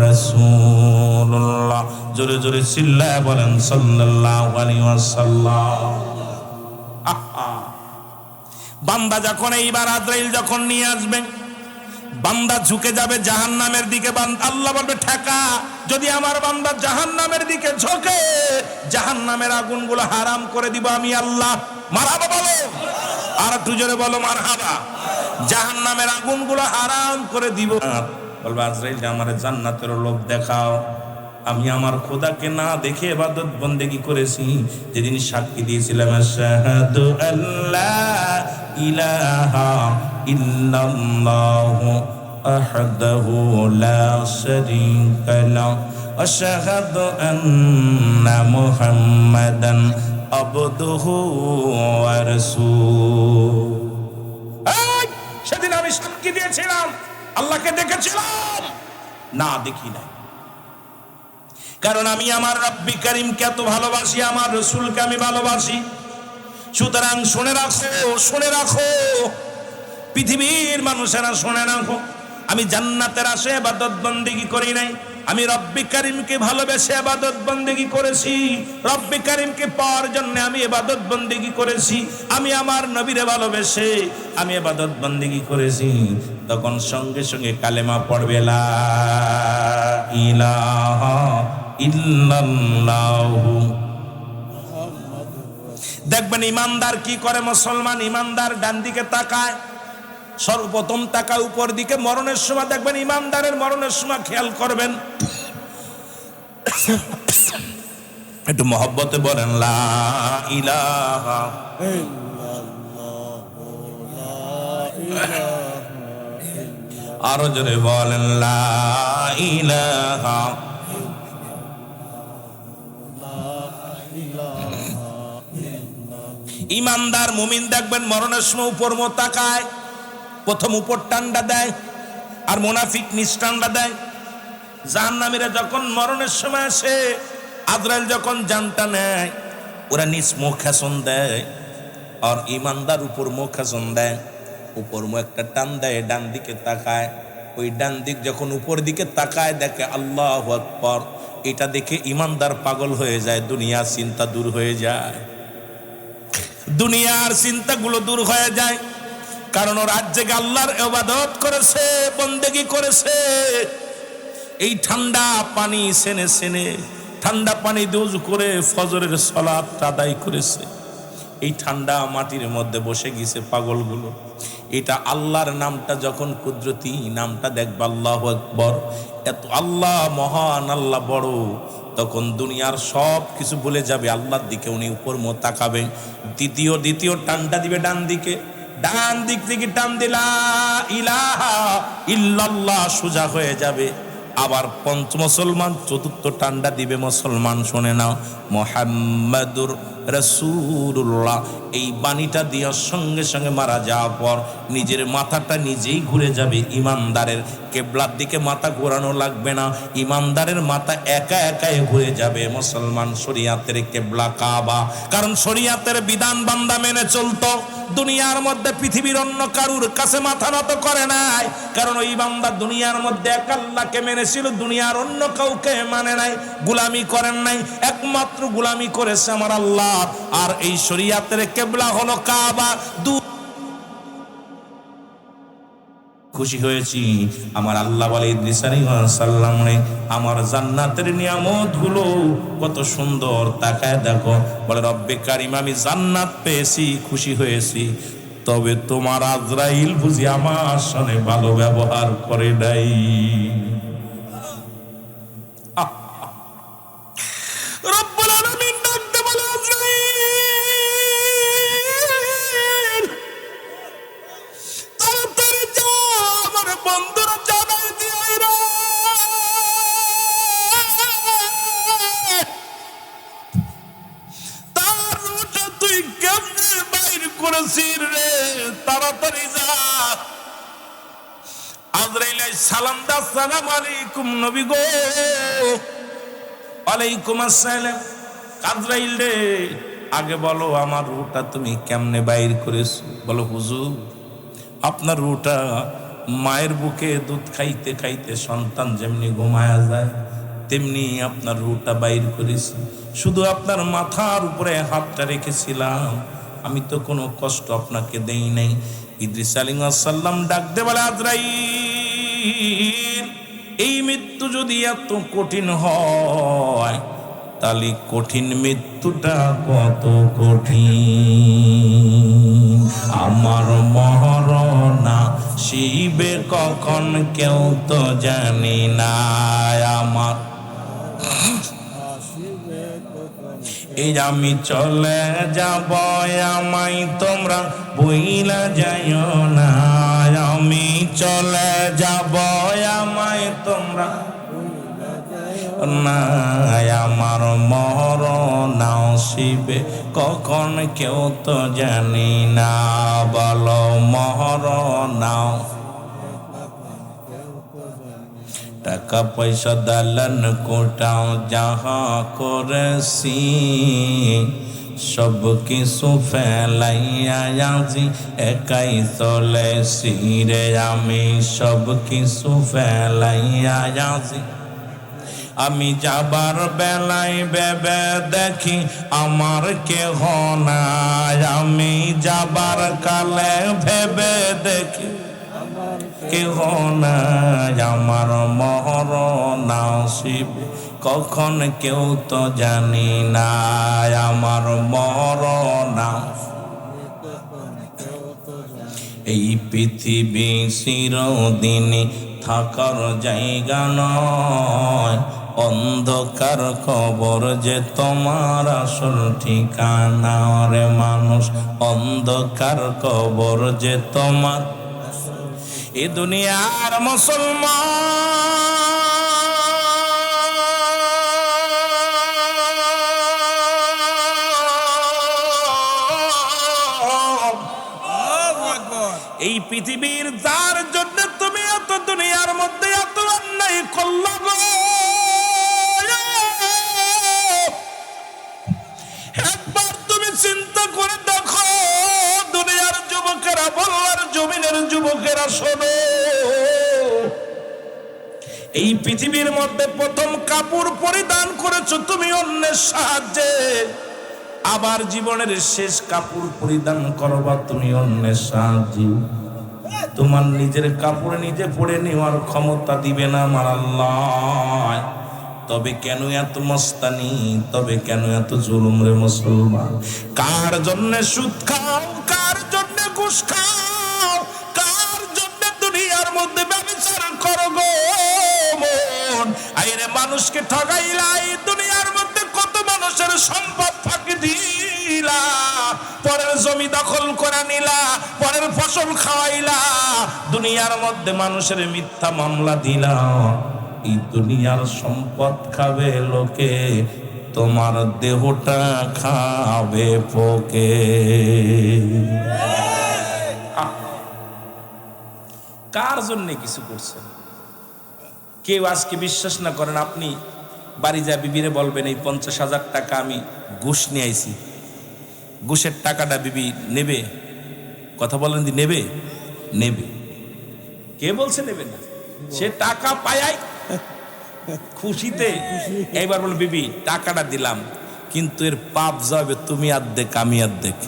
রাসূলুল্লাহ। জোরে জোরে চিল্লায় বলেন সাল্লাল্লাহু আলাইহি ওয়াসাল্লাম। বান্দা যখন এইবার আজরাইল যখন নিয়ে আসবে, বান্দা ঝুঁকে যাবে জাহান্নামের দিকে। আল্লাহ বলবে, ঠেকা। যদি আমার বান্দা জাহান্নামের দিকে ঝোঁকে, জাহান্নামের আগুনগুলো হারাম করে দিব আমি আল্লাহ। মারহাবা বলো, আর একটু জোরে বলো মারহাবা। জাহান্নামের আগুনগুলো হারাম করে দিব। বলবে আজরাইল, আমার জান্নাতের লোভ দেখাও। আমি আমার খোদাকে না দেখে ইবাদত বন্দেগী করেছি, যেদিন সাক্ষী দিয়েছিলাম আশহাদু আল্লা ইলাহা ইল্লাল্লাহু আহদাহু লা শারীকা লাহু ওয়া আশহাদু আন্না মুহাম্মাদান আবদুহু ওয়া রাসূলুহু। সেদিন আমি সাক্ষী দিয়েছিলাম, আল্লাহকে দেখেছিলাম, না দেখি নাই। কারণ আমি আমার রব্বি কারীমকে এত ভালোবাসি, আমার রাসূলকে আমি ভালোবাসি। সুতরাং শুনে রাখো, শুনে রাখো, পৃথিবীর মানুষেরা শুনে রাখো, আমি জান্নাতের আশায় ইবাদত বন্দেগী করি নাই, আমি রব্বি কারীমকে ভালোবেসে ইবাদত বন্দেগী করেছি। রব্বি কারীমকে পাওয়ার জন্য আমি ইবাদত বন্দেগী করেছি। আমি আমার নবীরে ভালোবেসে আমি ইবাদত বন্দেগী করেছি। তখন সঙ্গে সঙ্গে কালেমা পড়বে, লা ইলাহা ইল্লাল্লাহু। দেখবেন ইমানদার কি করে, মুসলমান ইমানদার ডান দিকে তাকায়, সর্বপ্রথম তাকায় উপর দিকে। মরণের সময় দেখবেন ইমানদারের মরণের সময় খেয়াল করবেন, একটু মহব্বতে বলেন লা ইলাহা ইল্লাল্লাহু, আরো জোরে বলেন লা ইলাহা। ইমানদার মুমিন দেখবেন মরণের সময় উপর মুখ তাকায়, প্রথম উপর টান্ডা দেয়, আর মুনাফিক নিচ টান্ডা দেয়। জাহান্নামীরা যখন মরণের সময় আসে, আজরাইল যখন জানটা নেয়, ওরা নিচ মুখ খেসন দেয়, আর ইমানদার উপর মুখ খেসন দেয়। উপর মুখ একটা টান দেয়, ডান দিকে তাকায়। ওই ডান দিক যখন উপর দিকে তাকায়, দেখে আল্লাহু আকবার। এটা দেখে ইমানদার পাগল হয়ে যায়, দুনিয়ার চিন্তা দূর হয়ে যায়, দুনিয়ার চিন্তাগুলো দূর হয়ে যায়। কারণ ও রাত জেগে আল্লাহর ইবাদত করেছে, বন্দেগী করেছে। এই ঠান্ডা পানি সেনে সেনে, ঠান্ডা পানি দিয়ে ওযু করে ফজরের সালাত আদায় করেছে। এই ঠান্ডা মাটির মধ্যে বসে গেছে পাগলগুলো। এটা আল্লাহর নামটা যখন কুদরতি নামটা দেখবে, আল্লাহু আকবার, এত আল্লাহ মহান, আল্লাহ বড়, তখন দুনিয়ার সব কিছু ভুলে যাবে, আল্লাহর দিকে উনি উপর মুখ তাকাবে। দ্বিতীয় টানটা দিবে ডান দিকে, ডান দিক থেকে টান দিলা ইলাহা ইল্লাল্লাহ সোজা হয়ে যাবে। আবার মুসলমান চতুর্থ টান্ডা দিবে, মুসলমান শুনে নাও, মুহাম্মাদুর রাসূলুল্লাহ। এই বাণীটা দেওয়ার সঙ্গে সঙ্গে মারা যাওয়ার পর নিজের মাথাটা নিজেই ঘুরে যাবে। ইমানদারের কেবলার দিকে মাথা ঘোরানো লাগবে না, ইমানদারের মাথা একা একাই ঘুরে যাবে। মুসলমান শরিয়াতের কেবলা কাবা, কারণ শরিয়াতের বিধান বান্দা মেনে চলতো। দুনিয়ার মধ্যে পৃথিবীর অন্য কারুর কাছে মাথা নত করে নাই, কারণ ওই বান্দা দুনিয়ার মধ্যে এক আল্লাহকে মেনেছিল, দুনিয়ার অন্য কাউকে মানে নাই, গোলামি করেন নাই, একমাত্র গোলামি করেছে আমার আল্লাহ। আর এই শরিয়াতের কেবলা হলো কাবা। খুশি হয়েছি আমার আল্লাহ বলে ইদ্রিস আলাইহিস সালাম রে, আমার জান্নাতের নিয়ামত গুলো কত সুন্দর, তাকায় দেখো। বলে রব্বে কারিম আমি জান্নাত পেয়েছি, খুশি হয়েছি, তবে তোমার আজরাইল বুঝি আমার সাথে ভালো ব্যবহার করে নাই। রব্বুল আলামিন ডাকতে বলে আজরাইল তাড়াতাড়ি যা আমার বন্ধুরা জানাই দিয়ে রে, তার রূহটা তুই কেমনে বাইর করেছিস রে, তাড়াতাড়ি যা। আজরাইল সালাম দা, আসসালামু আলাইকুম নবী গো। ওয়ালাইকুম আসসালাম। আজরাইল রে আগে বলো আমার রূহটা তুমি কেমনে বাইর করেছো? বলো হুজুর আপনার রূহটা মায়ের বুকে দুধ খাইতে খাইতে সন্তান যেমনি ঘুমায়া যায় তেমনি আপনার রূহটা বাইর করেছি, শুধু আপনার মাথার উপরে হাতটা রেখেছিলাম, আমি তো কোনো কষ্ট আপনাকে দেই নাই। ইদ্রিস আলাইহিস সালাম ডাকতে বলে আজরাইল এই মৃত্যু যদি এত কঠিন হয় তাহলে কঠিন মৃত্যুটা কত কঠিন। আমার মরণ শিবে কখন কেউ তো জানি না, আমার এই আমি চলে যাব, আমায় তোমরা বইলা যাইও না, আমি চলে যাব, আমায় তোমরা না, আমার মরণ শিবে কখন কেউ তো জানি না, বলো মরণ। টাকা পয়সা দালান কোটাও যাহা করেছি সব কিছু ফেলাইয়া আজি একাই চলেছি রে, আমি সব কিছু ফেলাইয়া আজি। আমি যাবার বেলায় ভেবে দেখি আমার কেহ নাই, আমি যাবার কালে ভেবে দেখি কেহ নাই, আমার মরণ শিবে কখন কেউ তো জানি না, আমার মরণ। এই পৃথিবী চিরদিনই থাকার জায়গা নয়, অন্ধকার কবর যে তোমার আসল ঠিকানা রে মানুষ, অন্ধকার কবর যে তোমার। এ দুনিয়ার মুসলমান এই পৃথিবীর যার জন্য তুমি এত দুনিয়ার মধ্যে এত অন্যায় করলা গো, একবার তুমি চিন্তা করে দেখো দুনিয়ার যুবকেরা, বলার জমিনের যুবকেরা শোনো, এই পৃথিবীর মধ্যে প্রথম কাপড় পরিধান করেছো তুমি অন্যের সাহায্যে, আবার জীবনের শেষ কাপড় পরিধান করবা তুমি অন্যের সাহায্যে। তোমার নিজের কাপড় নিজে পরে নেওয়ার ক্ষমতা দিবে না আমার আল্লাহ। তবে কেন এত মস্তানি, তবে কেন এত জুলুম রে মুসলমান? কার জন্য সুদ খাও, কার জন্য ঘুষ খাও, কার জন্য দুনিয়ার মধ্যে ব্যবচার করো গো মন? আইরে মানুষকে ঠগাইলা, এই দুনিয়ার মধ্যে কত মানুষের সম্পদ ফাঁকি দিলা, পরের জমি দখল করে নিলা, পরের ফসল খাওয়াইলা, দুনিয়ার মধ্যে মানুষের মিথ্যা মামলা দিলা, এই দুনিয়ার সম্পদ খাবে লোকে, তোমার দেহটা খাবে পোকে। কার জন্য কিছু করছেন? কেউ আজকে বিশ্বাস না করেন, আপনি বাড়ি যা বিবিরে বলবেন এই 50,000 টাকা আমি ঘুষ নিয়ে আইছি, ঘুষের টাকাটা বিবি নেবে? কথা বলেন, দি নেবে? নেবে। কে বলছে নেবে না? সে টাকা পায় খুশিতে, এইবার বল বিবি টাকাটা দিলাম, কিন্তু এর পাপ যাবে তুমি অর্ধেক আমি অর্ধেক,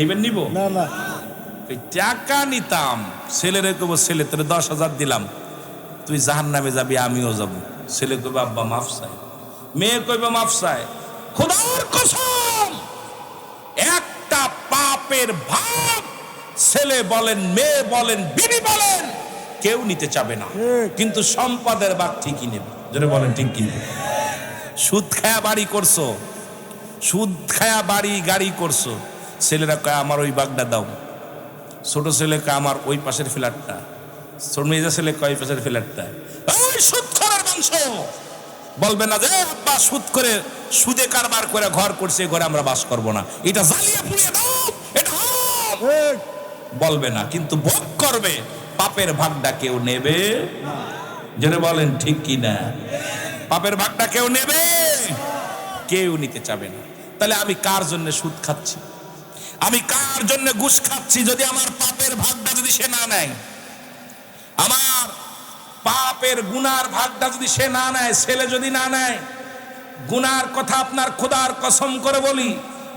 এইবার নিব না? না, টাকা নিতাম, ছেলেরে কব ছেলে তোর 10,000 দিলাম, তুই জাহান্নামে যাবি আমিও যাব। ছেলে কইবে আব্বা মাফ চাই, মেয়ে কইবে মাফ চাই। খোদার কসম, একটা পাপের ভাগ ছেলে বলেন, মেয়ে বলেন, বিবি বলেন, কেউ নিতে চাবে না, কিন্তু সম্পদের ভাগ ঠিকই নেবে। যারা বলেন ঠিক কি? সুদ খায়া বাড়ি করছো, সুদ খায়া বাড়ি গাড়ি করছো, ছেলেরা কয় আমার ওই বাগটা দাও, ছোট ছেলে কয় আমার ওই পাশের ফ্ল্যাটটা, ছোট মেজা ছেলে কয় ওই পাশের ফ্ল্যাটটা। ওই সুদ করার মাংস বলবে না যে আব্বা সুদ করে সুদে কারবার করে ঘর করছে, ঘরে আমরা বাস করব না, এটা জ্বালিয়ে পুড়িয়ে দাও, এটা বলবে না, কিন্তু ভোগ করবে। পাপের ভাগটা কেউ নেবে? যারা বলেন ঠিক কি না? পাপের ভাগটা কেউ নেবে? কেউ নিতে চাবে না। তাহলে আমি কার জন্য সুদ খাচ্ছি, আমি কার জন্য ঘুষ খাচ্ছি? যদি আমার পাপের ভাগটা যদি সে না নেয়, আমার পাপের গুনার ভাগটা যদি সে না নেয়, ছেলে যদি না নেয়, গুনার কথা আপনার খোদার কসম করে বলি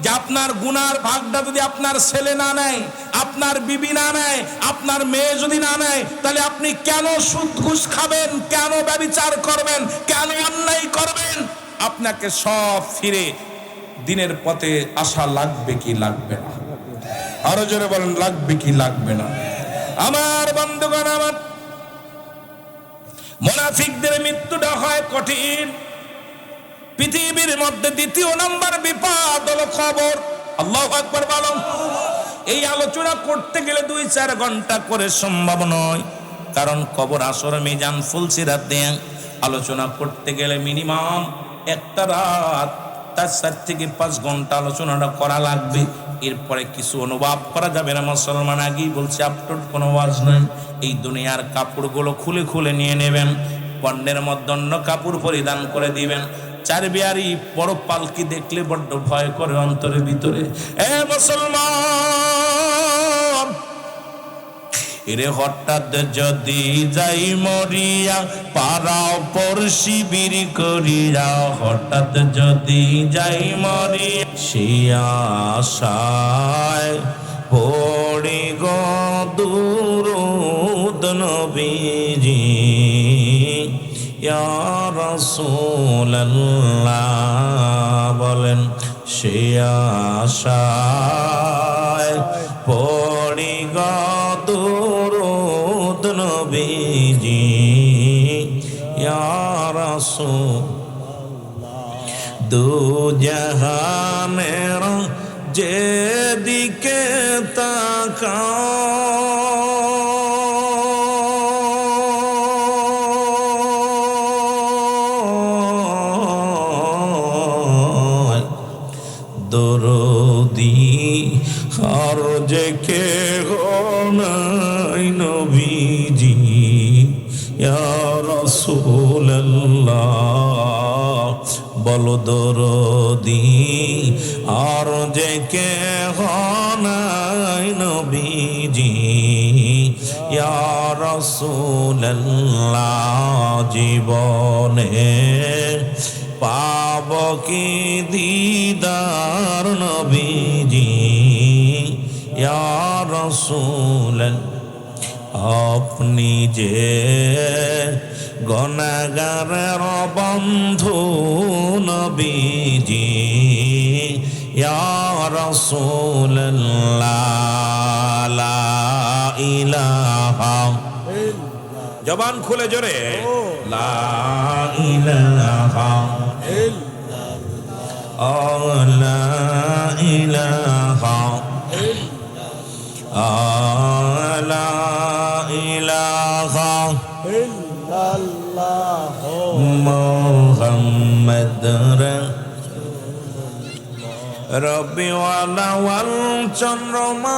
যে আপনার গুনার ভাগটা যদি আপনার ছেলে না নেয়, আপনার বিবি না নেয়, আপনার মেয়ে যদি না নেয়, তাহলে আপনি কেন সুদ ঘুষ খাবেন? কেন ব্যভিচার করবেন? কেন অন্যায় করবেন? আপনাকে সব ফিরে দিনের পথে আসা লাগবে কি লাগবে না? আরো জোরে বলেন, লাগবে কি লাগবে না? আমার বন্ধুগণ, আমার মুনাফিকদের মৃত্যুটা হয় কঠিন। পৃথিবীর মধ্যে দ্বিতীয় নম্বর বিপদ হলো কবর। আল্লাহু আকবার বলো। এই আলোচনা করতে গেলে 2-4 ঘন্টা করে সম্ভব নয়, কারণ কবর আসর মিজান ফুলসিরাত দিয়ে আলোচনা করতে গেলে মিনিমাম একটা রাত, 4 থেকে 5 ঘন্টা আলোচনাটা করা লাগবে। এরপরে কিছু অনুভব করা যাবে না। মুসলমান আগেই বলছে আপটুট কোনো ওয়াজ নয়। এই দুনিয়ার কাপড়গুলো খুলে খুলে নিয়ে নেবেন, পণ্যের মধ্যে অন্য কাপড় পরিধান করে দিবেন। চারবিয়ারি বড় পালকি দেখলে বড্ড ভয় করে অন্তরের ভিতরে। এ মুসলমান, এরে হঠাৎ যদি যাই মরিয়া, পাড়াও পড়শি শিবির করিয়া, হঠাৎ যদি যাই মরিয়া, সে আশায় পড়ি গো দুরূদ নবীজি, ইয়া রাসূলুল্লাহ বলেন, সে আশায় পড়ি গো দুরূদ নবীজি, ইয়া রাসূলুল্লাহ। দু জাহানের যেদিকে তাকাও, দরদি আর যে কেহ নাই নবীজি, ইয়া রাসূলুল্লাহ বলো, দরদি আর যে কেহ নাই নবীজি, ইয়া রাসূলুল্লাহ জীবনে পাব কি দিদার নবীজি, ইয়া রাসূলুল্লাহ। আপনি যে গুনাহগারের বন্ধু নবীজি, ইয়া রাসূলুল্লাহ। লা ইলাহা, জবান খুলে জোরে, লা ইলাহা ইল্লাল্লাহ, লা ইলাহা লা ইলাহা ইল্লাল্লাহ মুহাম্মাদ রবিওয়ালা ওয়াল চন্দ্রমাস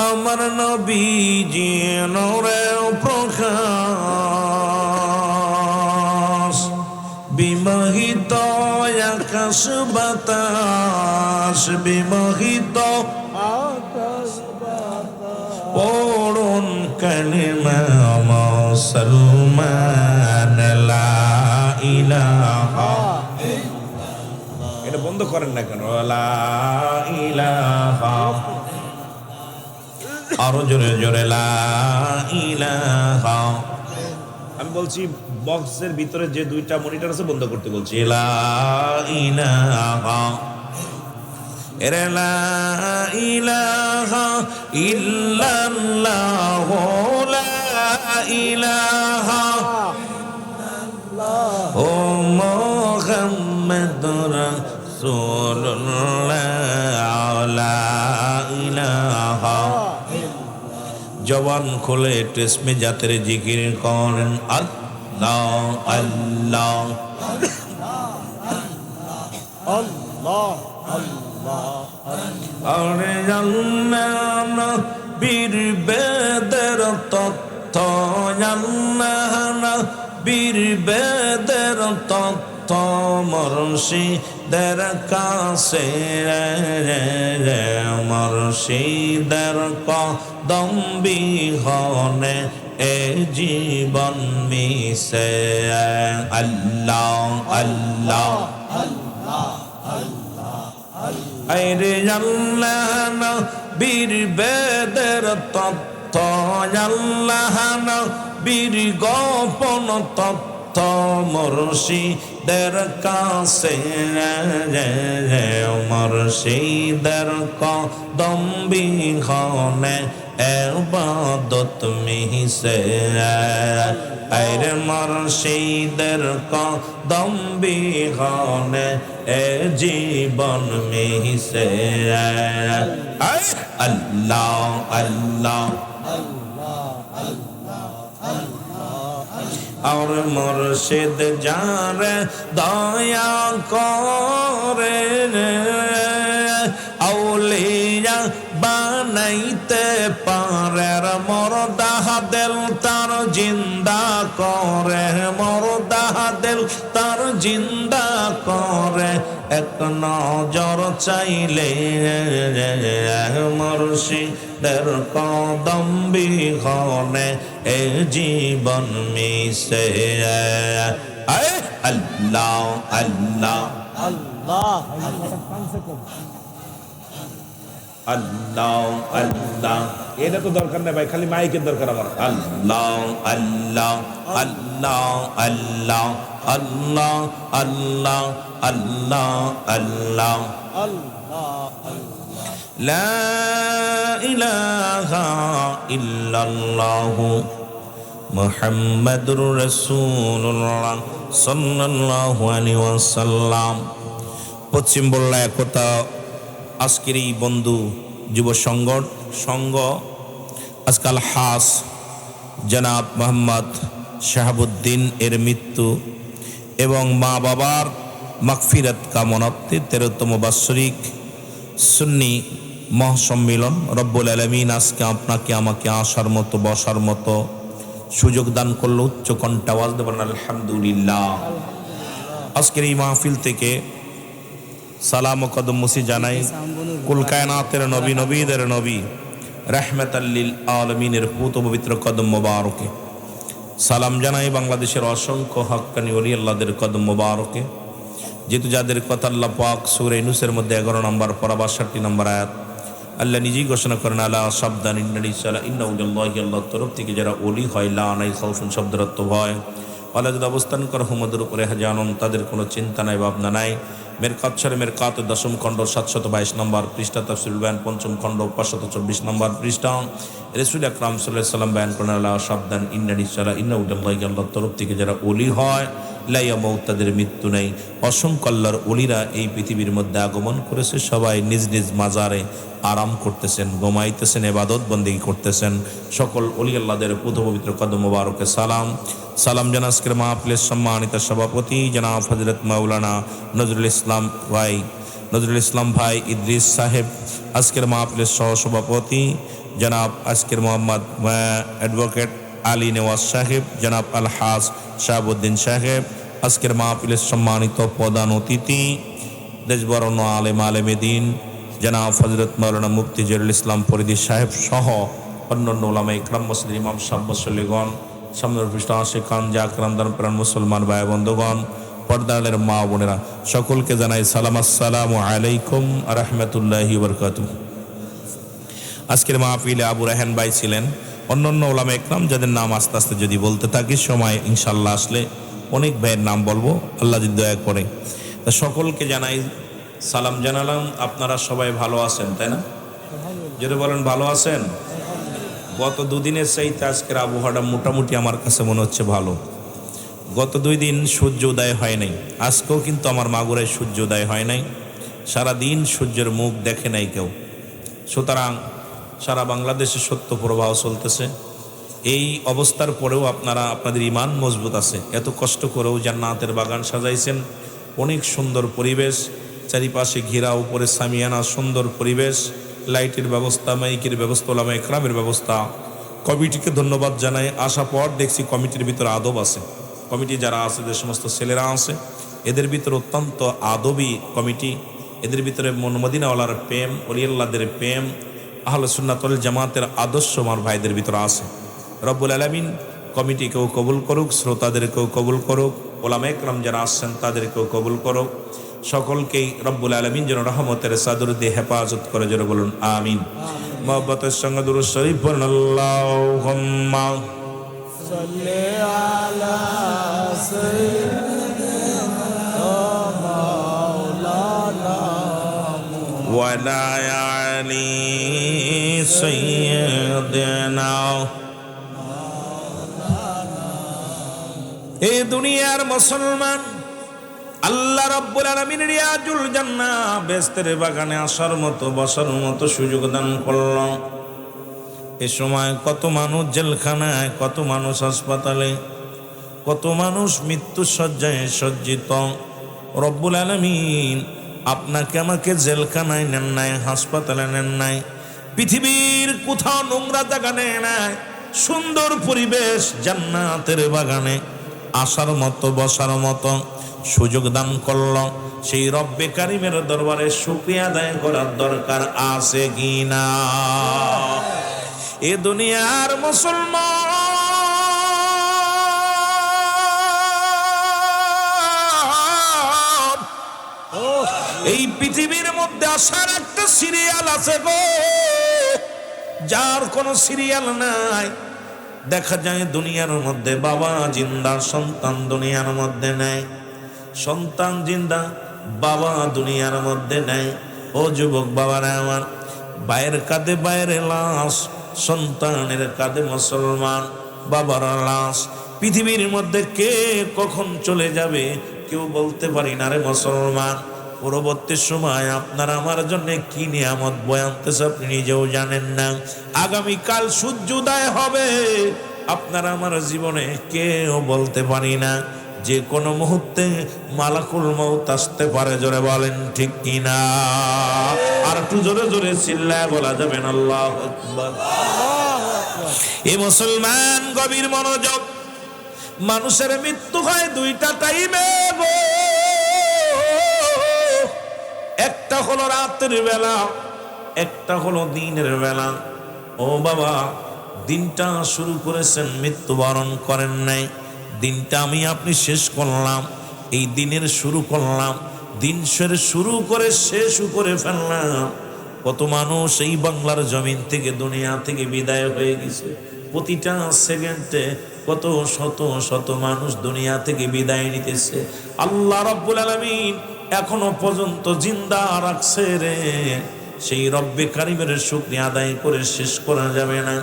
আমার নবীজি নূরে প্রকাশ বিমোহিত আকাশ বাতাস বিমোহিত আকাশ বাতাস পড়ুন কালিমা মুসলমান লা ইলাহা। এটা বন্ধ করেন না কেন? লা ইলাহা, আরো জোরে জোরে লা ইলাহা। আমি বলছি বক্সের ভিতরে যে দুইটা মনিটর আছে বন্ধ করতে বলছি। লা ইলাহা, এরে লা ইলাহা ইল্লাল্লাহ, লা ইলাহা ও মুহাম্মাদুর রাসূলুল্লাহ, লা ইলাহা। জবান খুলে টেসমে জাতের জিকির করেন আল্লাহ আল্লাহ আল্লাহ আল্লাহ আরে জান্নাত বীর বেদের তথ্য, জান্নাত বীর বেদের তথ্য মুর্শিদের কাছে মুর্শিদের কদম বিহনে এ জীবন মিশে। আল্লাহ আল্লাহ আইরে জাল্লাহান বীর বেদের তত্ত্ব, জাল্লাহান বীর গোপন তত্ত্ব মুর্শিদের কাছে মুর্শিদের কদম বিহনে ইবাদত মিশে। আইরে মুর্শিদের কদম বিহনে এ জীবন মিশে। আল্লাহ আল্লাহ আর মুর্শিদ যারে দয়া করে আউলিয়া বানাইতে পারে, মরদা দিল তার জিন্দা করে, মরদা দিল তার জিন্দা করে। এক নজর চাইলে মুর্শিদের কদম বিহনে এ জীবন মিশে। আল্লাহ আল্লাহ আল্লাহ আল্লাহ আল্লাহ। এটা তো দরকার নেই ভাই, খালি মাইকের দরকার আমার। আল্লাহ আল্লাহ আল্লাহ আল্লাহ আল্লাহ আল্লাহ আল্লাহ আল্লাহ আল্লাহ লা ইলাহা ইল্লাল্লাহু মুহাম্মাদুর রাসূলুল্লাহ সাল্লাল্লাহু আলাইহি ওয়াসাল্লাম। পশ্চিম বল্লা একতা আজকের এই বন্ধু যুব সংঘ আজকাল হাস জনাব মোহাম্মদ শাহাবুদ্দিন এর মৃত্যু এবং মা বাবার মাগফিরাত কামনার্থে 13তম বাৎসরিক সুন্নি মহাসম্মিলন রব্বুল আলামিন আজকে আপনাকে আমাকে আসার মতো বসার মতো সুযোগ দান করলো। উচ্চ কণ্ঠে আওয়াজ দেবেন আলহামদুলিল্লাহ। আজকের এই মাহফিল থেকে সালাম ও কদম মুসি জানাই কুল কায়নাতের নবী নবীদের নবী রাহমাতাল লিল আলামিনের পুত পবিত্র কদম মোবারকে। সালাম জানাই বাংলাদেশের অসংখ্য হক্কানি ওলি আল্লাহদের কদম মোবারকে, যেহেতু যাদের কথা আল্লাহ পাক সূরা ইউনূসের মধ্যে 11 নম্বর পারা 62 নম্বর আয়াত আল্লাহ নিজেই ঘোষণা করেন আলা সাবধান ইন্নানি সালা ইন্নাউল্লাহি আল্লাহর তরফ থেকে যারা ওলি হয় লা নাই খাউফুন শব্দের অর্থ ভয়, আল্লাহ যদি অবস্থান করে হুমদের উপরে জানুন তাদের কোনো চিন্তা নাই ভাবনা নাই। মেরকাত শরে মেরকাত 10ম খণ্ড 722 নম্বর পৃষ্ঠা, তাফসীরুল বায়ান 5ম খণ্ড 524 নম্বর পৃষ্ঠা। রাসূল আকরাম সাল্লাল্লাহু আলাইহি ওয়াসাল্লাম বয়ান করেন আলা সাবধান ইন্নানি সালা ইন্নাউল্লাহি আল্লাহর তরফ থেকে যারা ওলি হয় লা ইয়ামুত, তাদের মৃত্যু নেই। অসংখ্য আল্লাহর ওলিরা এই পৃথিবীর মধ্যে আগমন করেছে, সবাই নিজ নিজ মাজারে আরাম করতেছেন, ঘুমাইতেছেন, ইবাদত বন্দেগী করতেছেন। সকল ওলি আল্লাহদের পুত পবিত্র কদম মোবারকে সালাম। সালাম জানা আজকের মাহফিলের সম্মানিত সভাপতি জনাব হযরত মাওলানা নজরুল ইসলাম ভাই ইদ্রিস সাহেব, আজকের মাহফিলের সহসভাপতি জনাব আজকের মোহাম্মদ অ্যাডভোকেট আলী নেওয়াজ সাহেব, জনাব আলহাজ শাহাবুদ্দিন সাহেব, আজকের মাহফিলের সম্মানিত প্রধান অতিথি দেশবরণ্য আলেমে-দিন জনাব হযরত মাওলানা মুফতি জহিরুল ইসলাম ফরিদী সাহেব সহ অন্যান্য উলামা ইকরাম, মসজিদের ইমাম সাহেব, মুসল্লিগণ, সামনের পৃষ্ঠ আশিক খান জাকরাম দান প্রাণ মুসলমান ভাই বন্ধুগণ, পর্দারের মা বোনেরা, সকলকে জানাই সালাম, আসসালামু আলাইকুম ওয়া রাহমাতুল্লাহি ওয়া বারাকাতুহু। আজকের মাহফিলে আবু রায়হান ভাই ছিলেন, অন্যান্য উলামা ইকরাম যাদের নাম আস্তে আস্তে যদি বলতে থাকি, সময় ইনশাল্লাহ আসলে অনেক ভাইয়ের নাম বলবো, আল্লাহ যদি দয়া করে। তা সকলকে জানাই সালাম জানালাম। আপনারা সবাই ভালো আছেন, তাই না? যদি বলেন ভালো আছেন। গত দুদিনের চাইতে আজকের আবহাওয়াটা মোটামুটি আমার কাছে মনে হচ্ছে ভালো। গত 2 দিন সূর্য উদয় হয় নাই, আজকেও কিন্তু আমার মাগুরায় সূর্য উদয় হয় নাই, সারাদিন সূর্যের মুখ দেখে নাই কেউ। সুতরাং সারা বাংলাদেশে সত্য প্রবাহ চলতেছে। এই অবস্থার পরেও আপনাদের ইমান মজবুত আছে, এত কষ্ট করেও জান্নাতের বাগান সাজাইছেন, অনেক সুন্দর পরিবেশ, চারিপাশে ঘেরা, উপরে সামিয়ানা, সুন্দর পরিবেশ, লাইটের ব্যবস্থা, মাইকের ব্যবস্থা, ওলামা ইকরামের ব্যবস্থা। কমিটিকে ধন্যবাদ জানাই। আসার পর দেখছি কমিটির ভিতরে আদব আছে। কমিটি যারা আছে, যে সমস্ত ছেলেরা আছে, এদের ভিতরে অত্যন্ত আদবী কমিটি। এদের ভিতরে মদিনাওয়ালার প্রেম, ওলিয়াল্লাহদের প্রেম, আহলে সুন্নাত ওয়াল জামাতের আদর্শ আমার ভাইদের ভিতরে আছে। রব্বুল আলামিন কমিটিকেও কবুল করুক, শ্রোতাদেরকেও কবুল করুক, ওলামা ইকরাম যারা আসছেন তাদেরকেও কবুল করুক। সকলকেই রব্বুল আলামিন যেন রহমতের চাদর দিয়ে হেফাজত করে, যেন বলুন আমিন। মহব্বতের সঙ্গে দুরূদ শরীফ পড়ুন, আল্লাহুম্মা সাল্লি আলা সাইয়্যিদিনা মাওলানা ওয়া আলা আলি সাইয়্যিদিনা। এই দুনিয়ার মুসলমান, আল্লাহ রাব্বুল আলামিন রিয়াজুল জান্নাহ বেহেশতের বাগানে আসার মতো, বসার মতো সুযোগ দান করল। এ সময় কত মানুষ জেলখানায়, কত মানুষ হাসপাতালে, কত মানুষ মৃত্যু শয্যায় সজ্জিত। রব্বুল আলামিন আপনাকে আমাকে জেলখানায় নেন নাই, হাসপাতালে নেন নাই, পৃথিবীর কোথাও নোংরা জায়গা নেয় নাই, সুন্দর পরিবেশ জান্নাতের বাগানে আসার মতো, বসার মতো সুযোগ দান করল। সেই রব্বে কারিমের দরবারে শুকরিয়া আদায় করার দরকার আছে কিনা? এ দুনিয়ার মুসলমান, এই পৃথিবীর মধ্যে আসার একটা সিরিয়াল আছে গো, যার কোনো সিরিয়াল নাই। দেখা যায় দুনিয়ার মধ্যে বাবা জিন্দা, সন্তান দুনিয়ার মধ্যে নেই, সন্তান জিন্দা, বাবা দুনিয়ার মধ্যে নেই। ও যুবক বাবারা আমার, ভাইয়ের কাঁধে ভাইয়ের লাশ, সন্তানের কাঁধে মুসলমান বাবার লাশ। পৃথিবীর মধ্যে কে কখন চলে যাবে কেউ বলতে পারি না রে মুসলমান। পরবর্তী সময় আপনার আমার জন্য কি নিয়ামত বয়ে আনতেছে আপনি নিজেও জানেন না। আগামীকাল সূর্য উদয় হবে, আপনার আমার জীবনে কেউ বলতে পারি না। যে কোনো মুহূর্তে মালাকুল মউত আসতে পারে, জোরে বলেন ঠিক কিনা? আর একটু জোরে জোরে চিল্লায় বলা যাবে না আল্লাহু আকবার। এ মুসলমান গভীর মনোযোগ। মানুষের মৃত্যু হয় 2টা টাইমে গো। একটা হলো রাতের বেলা, একটা হলো দিনের বেলা। ও বাবা, দিনটা শুরু করেছেন, মৃত্যুবরণ করেন নাই, দিনটা আমি আপনি শেষ করলাম, এই দিনের শুরু করলাম, দিন শুরু করে শেষ করে ফেললাম। কত মানুষ এই বাংলার জমিন থেকে, দুনিয়া থেকে বিদায় হয়ে গেছে। প্রতিটা সেকেন্ডে কত শত শত মানুষ দুনিয়া থেকে বিদায় নিতেছে। আল্লাহ রাব্বুল আলামিন এখনো পর্যন্ত জিন্দা রাখছে রে। সেই রব্বে কারিমের শুকরিয়া আদায় করে শেষ করা যাবে না।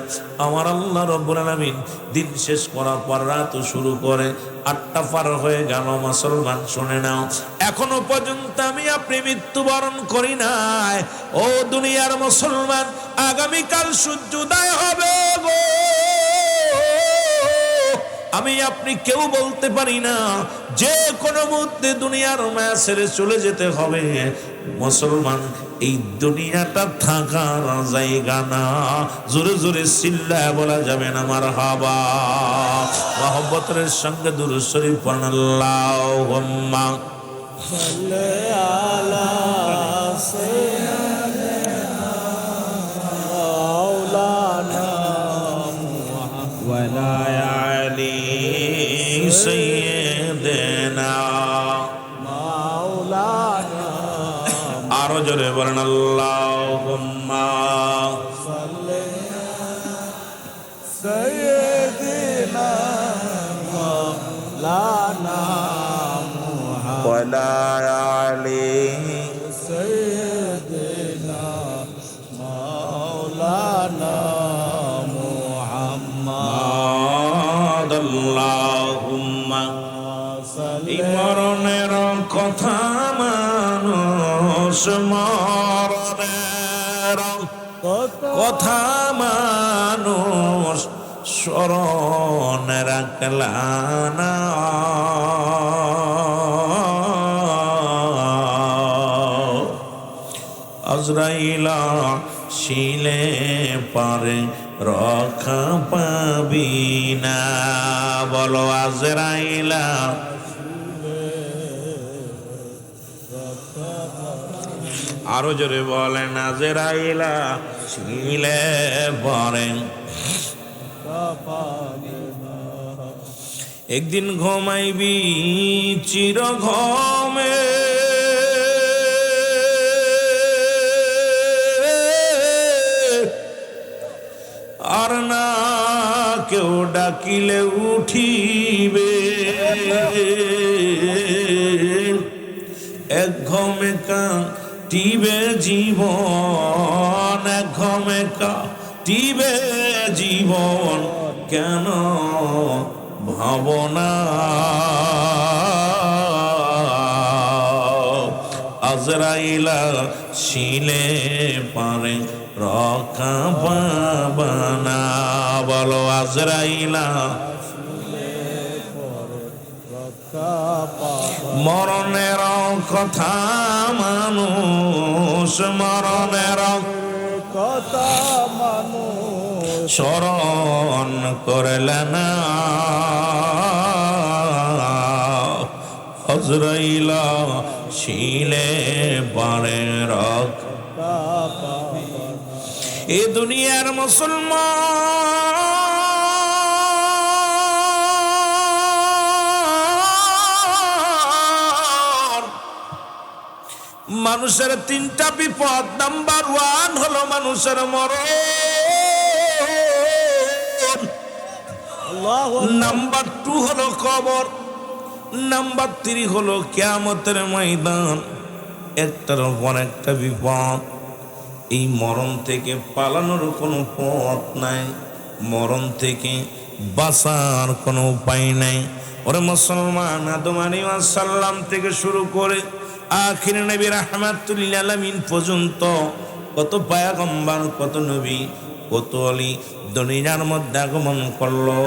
আমার আল্লাহ রব্বুল আলামিন দিন শেষ করার পর রাত শুরু করে, 8টা পার হয়ে গেল মুসলমান, শুনে নাও, এখনো পর্যন্ত আমি আপনি মৃত্যুবরণ করি নাই। ও দুনিয়ার মুসলমান, আগামীকাল সূর্যোদয় হবে গো, আমি আপনি কেউ বলতে পারি না, যে কোনো মুহূর্তে দুনিয়ার মায়া ছেড়ে চলে যেতে হবে। মুসলমান, এই দুনিয়াটা থাকার জায়গা না। জোরে জোরে চিল্লায় বলা যাবে না মারহাবা। মহব্বতের সঙ্গে দুরূদ শরীফ পড়ুন, আল্লাহুম্মা সাল্লি আলা সাইয়্যিদিনা মাওলানা ওয়া লা আলি সাইয়্যিদিনা। মাওলানা আরো জোরে বলেন, আল্লাহুম্মা সাল্লি সাইয়্যিদিনা মাওলানা ওয়া লা আলি سيدنا مولانا محمد আল্লাহুম্মা। এই صلى মরণের কথা মানুষ, মরণের কথা মানুষ স্মরণ রাখলা না। আজরাইলা শিলে পারে রক্ষা পাবি না। বলো আজরাইলা, আরো জোরে বলেন, আজরাইলা শিলে পারে। একদিন ঘুমাইবি চির ঘুমে, আর না কেউ ডাকিলে উঠিবে। এক ঘুমে কাটিবে জীবন, এক ঘুমে কাটিবে জীবন, কেন ভাবনা। আজরাইলা শিলে পারে রক্ষা পাবানা। বলো আজরাইলা মরণের কথা মানুষ, মরণের কথা মানুষ স্মরণ করলে না। আজরাইলা শিলে পারে রক্ষা। এ দুনিয়ার মুসলমান, মানুষের 3টা বিপদ। নাম্বার 1 হলো মানুষের মরণ, নাম্বার 2 হলো কবর, নাম্বার 3 হলো কিয়ামতের ময়দান। একটার উপর একটা বিপদ। এই মরণ থেকে পালানোর কোনো পথ নাই, মরণ থেকে বাঁচার কোনো উপায় নাই। ওরে মুসলমান, আদম আলাইহিস সালাম থেকে শুরু করে আখির নবী রাহমাতুল লিল আলামিন পর্যন্ত কত পয়গম্বর, কত নবী, কত ওলি দুনিয়ার মধ্যে আগমন করলো।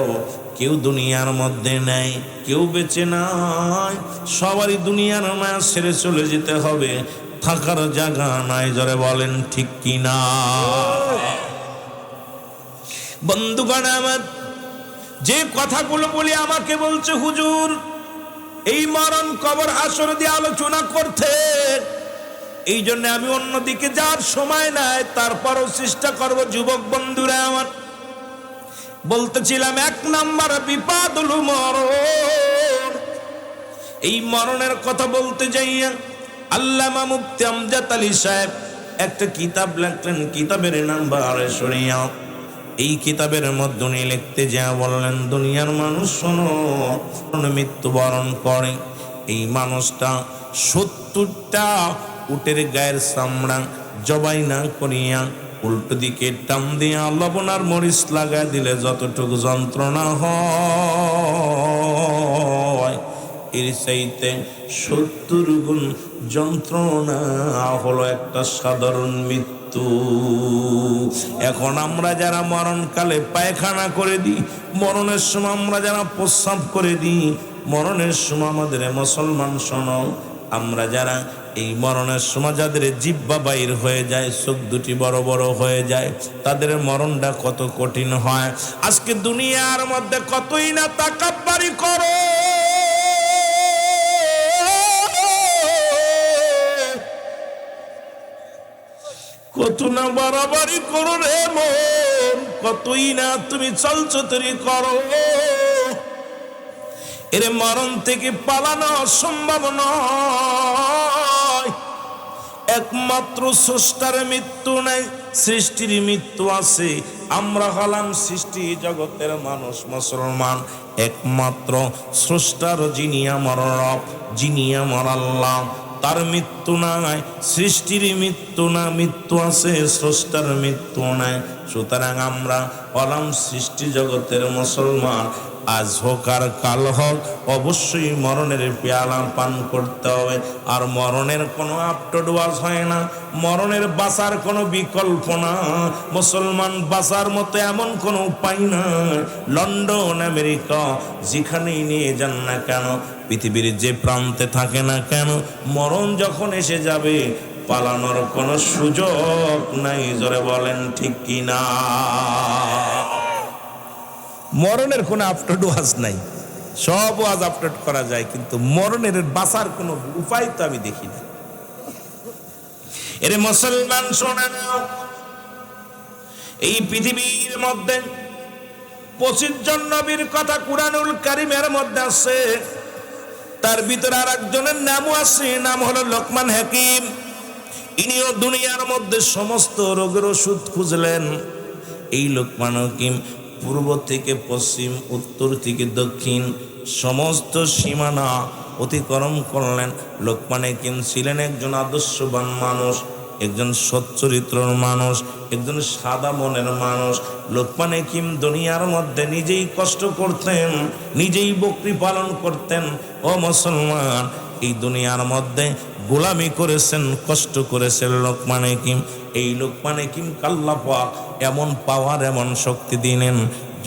কেউ দুনিয়ার মধ্যে নাই, কেউ বেঁচে নাই। সবারই দুনিয়ার মায়া ছেড়ে চলে যেতে হবে, থাকার জায়গা নাই। জোরে বলেন ঠিক কি না? বন্ধুগণ আমার, যে কথাগুলো বলি আমাকে বলছে হুজুর এই মরণ কবর হাসর দিয়ে আলোচনা করতে, এই জন্য আমি অন্যদিকে যাওয়ার সময় নাই। তারপরও চেষ্টা করব যুবক বন্ধুরা আমার। বলতেছিলাম 1 নাম্বার বিপদ হলো মরণ। এই মরণের কথা বলতে যাইয়া আল্লামা মুফতি আমজাদ আলী সাহেব একটা কিতাব লিখলেন, কিতাবের নাম বারে শরিয়া। এই কিতাবের মধ্যে উনি লিখতে যা বললেন, দুনিয়ার মানুষ শোনো, মৃত্যুবরণ করে এই মানুষটা 70টা উটের গায়ের চামড়া জবাই না করিয়া উল্টো দিকে টান দিয়া লবণ আর মরিচ লাগা দিলে যতটুকু যন্ত্রণা হয়, পাখির চাইতে 70 গুণ যন্ত্রণা হলো একটা সাধারণ মৃত্যু। এখন আমরা যারা মরণকালে পায়খানা করে দিই, মরণের সময় আমরা যারা প্রস্রাব করে দিই, মরণের সময় আমাদের মুসলমান শোনো, আমরা যারা এই মরণের সময় যাদের জিহ্বা বাইর হয়ে যায়, চোখ দুটি বড় বড় হয়ে যায়, তাদের মরণটা কত কঠিন হয়। আজকে দুনিয়ার মধ্যে কতই না তাকাব্বারি করো, কত না বাড়াবাড়ি করো রে মন, কতই না তুমি চলচতুরি করো। এর মরণ থেকে পালানো সম্ভব নয়। একমাত্র স্রষ্টার মৃত্যু নাই, সৃষ্টির মৃত্যু আছে। আমরা হলাম সৃষ্টি জগতের মানুষ মুসলমান, একমাত্র স্রষ্টার যিনি আমার রব, যিনি আমার আল্লাহ, তার মৃত্যু নাই। সৃষ্টির মৃত্যু না, মৃত্যু আছে, স্রষ্টার মৃত্যু নাই। সুতরাং আমরা হলাম সৃষ্টি জগতের মুসলমান। আজ হোক আর কাল হোক অবশ্যই মরণের পেয়ালা পান করতে হবে। আর মরণের কোনো আফটারডোয়াজ হয় না, মরণের বাঁচার কোনো বিকল্প না। মুসলমান বাঁচার মতো এমন কোনো উপায় নাই। লন্ডন, আমেরিকা, যেখানেই নিয়ে যান না কেন, পৃথিবীর যে প্রান্তে থাকে না কেন, মরণ যখন এসে যাবে পালানোর কোনো সুযোগ নাই। জোরে বলেন ঠিক কিনা? মরণের কোনো আফটারডোয়াজ নাই, সব ওয়াজ আপলোড করা যায়, কিন্তু মরণের বাঁচার কোনো উপায় তো আমি দেখি না। এর মুসলমান শোনে নাও, এই পৃথিবীর মধ্যে 25 জন নবীর কথা কুরআনুল কারীমের মধ্যে আছে। তার ভিতরে আর একজনের নামও আছে, নাম হলো লোকমান হাকিম। ইনিও দুনিয়ার মধ্যে সমস্ত রোগের ওষুধ খুঁজলেন। এই লোকমান হাকিম পূর্ব থেকে পশ্চিম, উত্তর থেকে দক্ষিণ সমস্ত সীমানা অতিক্রম করলেন। লোকমান হাকিম ছিলেন একজন আদর্শবান মানুষ, একজন সচ্চরিত্রর মানুষ, একজন সাদা মনের মানুষ। লোকমান হাকিম দুনিয়ার মধ্যে নিজেই কষ্ট করতেন, নিজেই বকরি পালন করতেন। ও মুসলমান, এই দুনিয়ার মধ্যে গোলামি করেছেন, কষ্ট করেছেন লোকমান হাকিম। এই লোকমান হাকিম আল্লাহ পাক এমন পাওয়ার, এমন শক্তি দিলেন,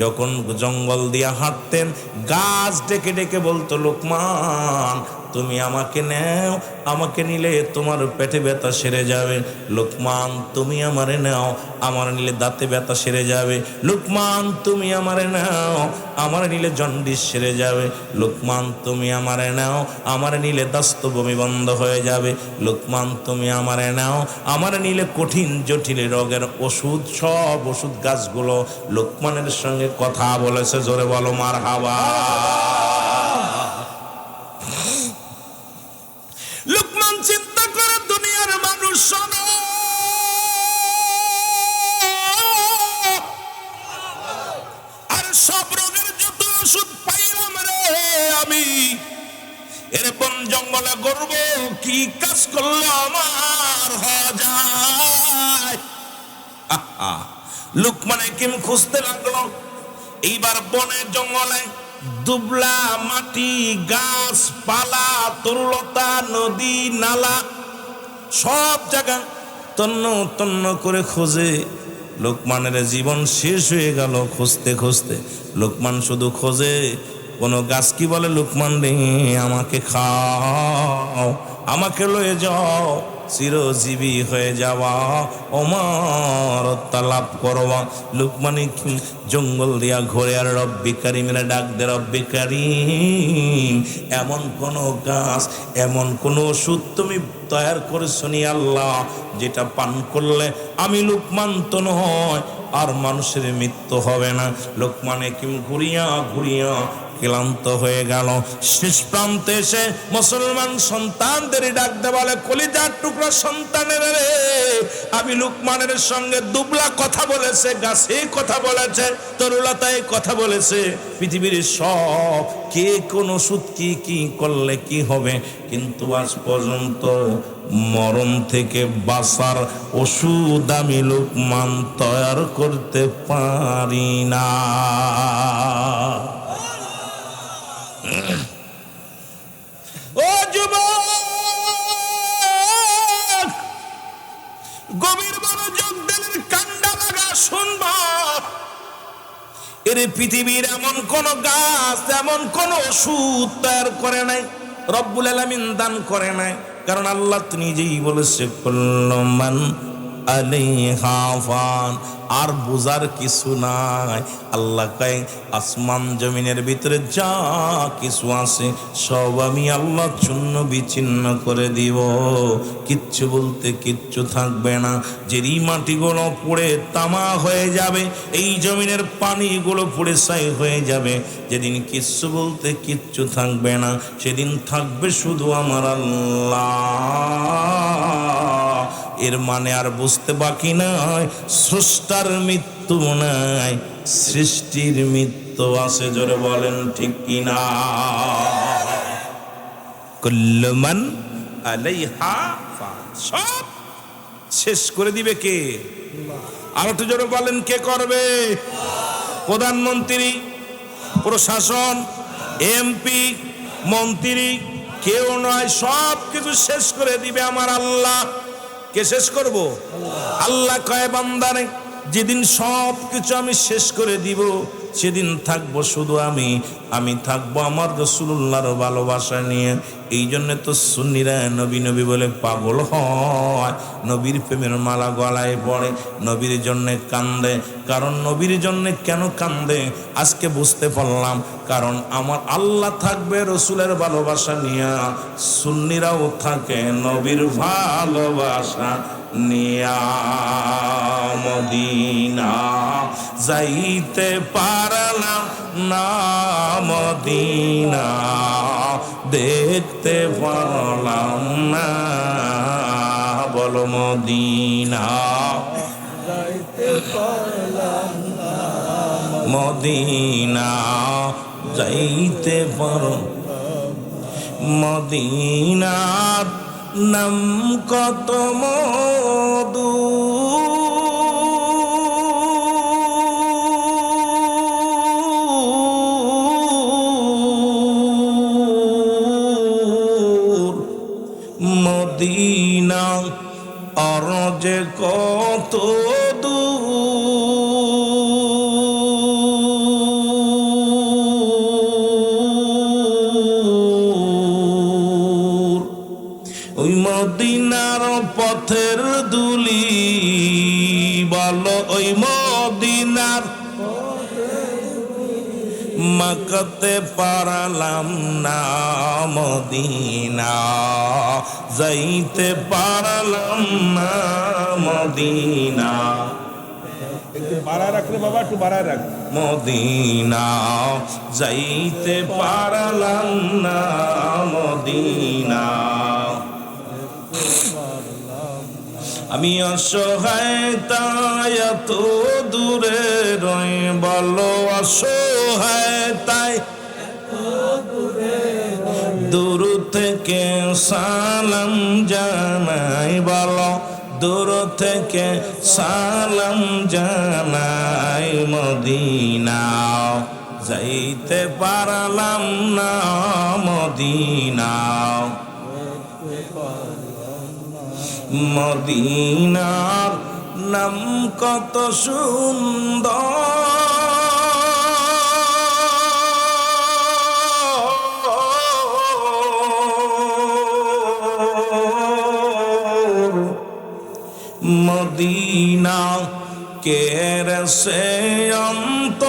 যখন জঙ্গল দিয়া হাঁটতেন গাছ ডেকে ডেকে বলতো, লোকমান তুমি আমাকে নেও, আমাকে নিলে তোমার পেটে ব্যথা সেরে যাবে। লোকমান তুমি আমারে নাও, আমার নিলে দাঁতে ব্যথা সেরে যাবে। লোকমান তুমি আমারে নাও, আমার নিলে জন্ডিস সেরে যাবে। লোকমান তুমি আমারে নাও, আমার নিলে দস্ত বমি বন্ধ হয়ে যাবে। লোকমান তুমি আমারে নাও, আমার নিলে কঠিন জটিল রোগের ওষুধ, সব ওষুধ গাছগুলো লোকমানের সঙ্গে কথা বলেছে। জোরে বলো মারহাবা। লোকমান চিন্তা করে, দুনিয়ার মানুষ শোনো, আর সব রোগের যত ওষুধ পাইলাম রে আমি, এরকম জঙ্গলে করব কি কাজ করলো আমার হওয়া যায়। লোকমান হাকিম খুঁজতে লাগলো। এইবার বনে জঙ্গলে দুবলা মাটি, গাছপালা, তরুলতা, নদী নালা, সব জায়গা তন্ন তন্ন করে খোঁজে। লোকমানের জীবন শেষ হয়ে গেল খুঁজতে খুঁজতে। লোকমান শুধু খোঁজে, কোনো গাছ কি বলে, লোকমান রে আমাকে খাও, আমাকে লয়ে যাও, চিরজীবী হয়ে যাওয়া, অমরত্ব লাভ করবা। লোকমান জঙ্গল দিয়া ঘোরে আর রব্বি কারিমের ডাক দে, রব্বি কারিম এমন কোন গাছ, এমন কোন ওষুধ তুমি তৈরি করেছো নি আল্লাহ, যেটা পান করলে আমি লোকমান তো নয় আর মানুষের মৃত্যু হবে না। লোকমান হাকিম ঘুরিয়া ঘুরিয়া ক্লান্ত হয়ে গেল। শেষ প্রান্তে এসে মুসলমান সন্তানদের ডাকতে বলে, কলিজার টুকরা সন্তানের রে, আমি লোকমানের সঙ্গে দুবলা কথা বলেছে, গাছে কথা বলেছে, তরুলতায় কথা বলেছে, পৃথিবীর সব কে কোন ওষুধ কি কি করলে কি হবে, কিন্তু আজ পর্যন্ত মরণ থেকে বাঁচার ওষুধ আমি লোকমান তৈরি করতে পারি না। এর পৃথিবীর এমন কোন গাছ, এমন কোন ওষুধ তৈরি করে নাই, রব্বুল আলামিন দান করে নাই। কারণ আল্লাহ তো নিজেই বলেছে কুল্লু মান আলাইহা ফান। আর বোঝার কিছু নাই। আল্লাহ কয় আসমান জমিনের ভিতরে যা কিছু আছে সব আমি আল্লাহ চূর্ণ বিচ্ছিন্ন করে দিব, কিচ্ছু বলতে কিচ্ছু থাকবে না। যেই মাটিগুলো পুড়ে তামা হয়ে যাবে, এই জমিনের পানিগুলো পুড়ে ছাই হয়ে যাবে, যেদিন কিচ্ছু বলতে কিচ্ছু থাকবে না, সেদিন থাকবে শুধু আমার আল্লাহ। এর মানে আর বুঝতে বাকি নাই, স্রষ্টার মৃত্যু নাই, সৃষ্টির মৃত্যু আছে। জোরে বলেন ঠিক কিনা? কুল্লু মান আলাইহা ফান, সব শেষ করে দিবে কে? আর একটু জোরে বলেন, কে করবে? প্রধানমন্ত্রী, প্রশাসন, এমপি, মন্ত্রী কেউ নয়, সব কিছু শেষ করে দিবে আমার আল্লাহ। কে শেষ করব? আল্লাহ কয় বান্দারে, যেদিন সব কিছু আমি শেষ করে দিব, সেদিন থাকবো শুধু আমি থাকবো আমার রাসূলুল্লাহর ভালোবাসা নিয়ে। এই জন্য তো সুন্নিরা নবী নবী বলে পাগল হয়, নবীর প্রেমের মালা গলায় পড়ে, নবীর জন্য কান্দে। কারণ নবীর জন্য কেন কান্দে আজকে বুঝতে পারলাম। কারণ আমার আল্লাহ থাকবে রসুলের ভালোবাসা নিয়ে, সুন্নিরাও থাকে নবীর ভালোবাসা নিয়া। মদিনা যাইতে পারলাম না, মদিনা দেখতে পারলাম না, বলো মদিনা যাইতে পারলাম না, মদিনা যাইতে পারো। মদিনার নাম কত মধু, মদিনা আর যে কত দূর, ওই মদিনার পথের দুলি বলো, ওই মদিনার মাকাতে পারলাম না, মদিনা যাইতে পারলাম না, মদিনা। একটু বাড়ায় রাখলে বাবা, একটু বাড়ায় রাখ। মদিনা যাইতে পারলাম না, মদিনা। আমি অসহায় তাই এত দূরে রই, বলো অসহায় তাই দূর থেকে সালাম জানাই, বলো দূর থেকে সালাম জানাই। মদিনা যাইতে পারলাম না, মদিনা। মদিনার নাম কত সুন্দর, মদিনা কের সে অন্ত,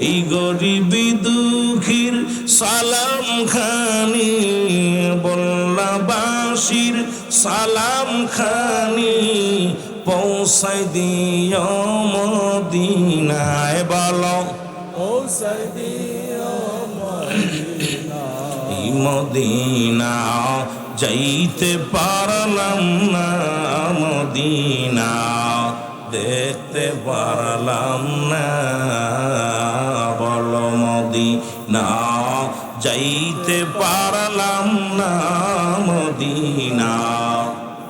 এই গরিবি দুঃখীর সালাম খানি, বল্লাবাসীর সালাম খানি পৌঁছাই দিও মদিনায়, বলো পৌঁছাই দিও মদিনা। এই মদিনা যাইতে পারলাম না, মদিনা দেখতে পারলাম না, বলো মদিনা যাইতে পারলাম না, মদিনা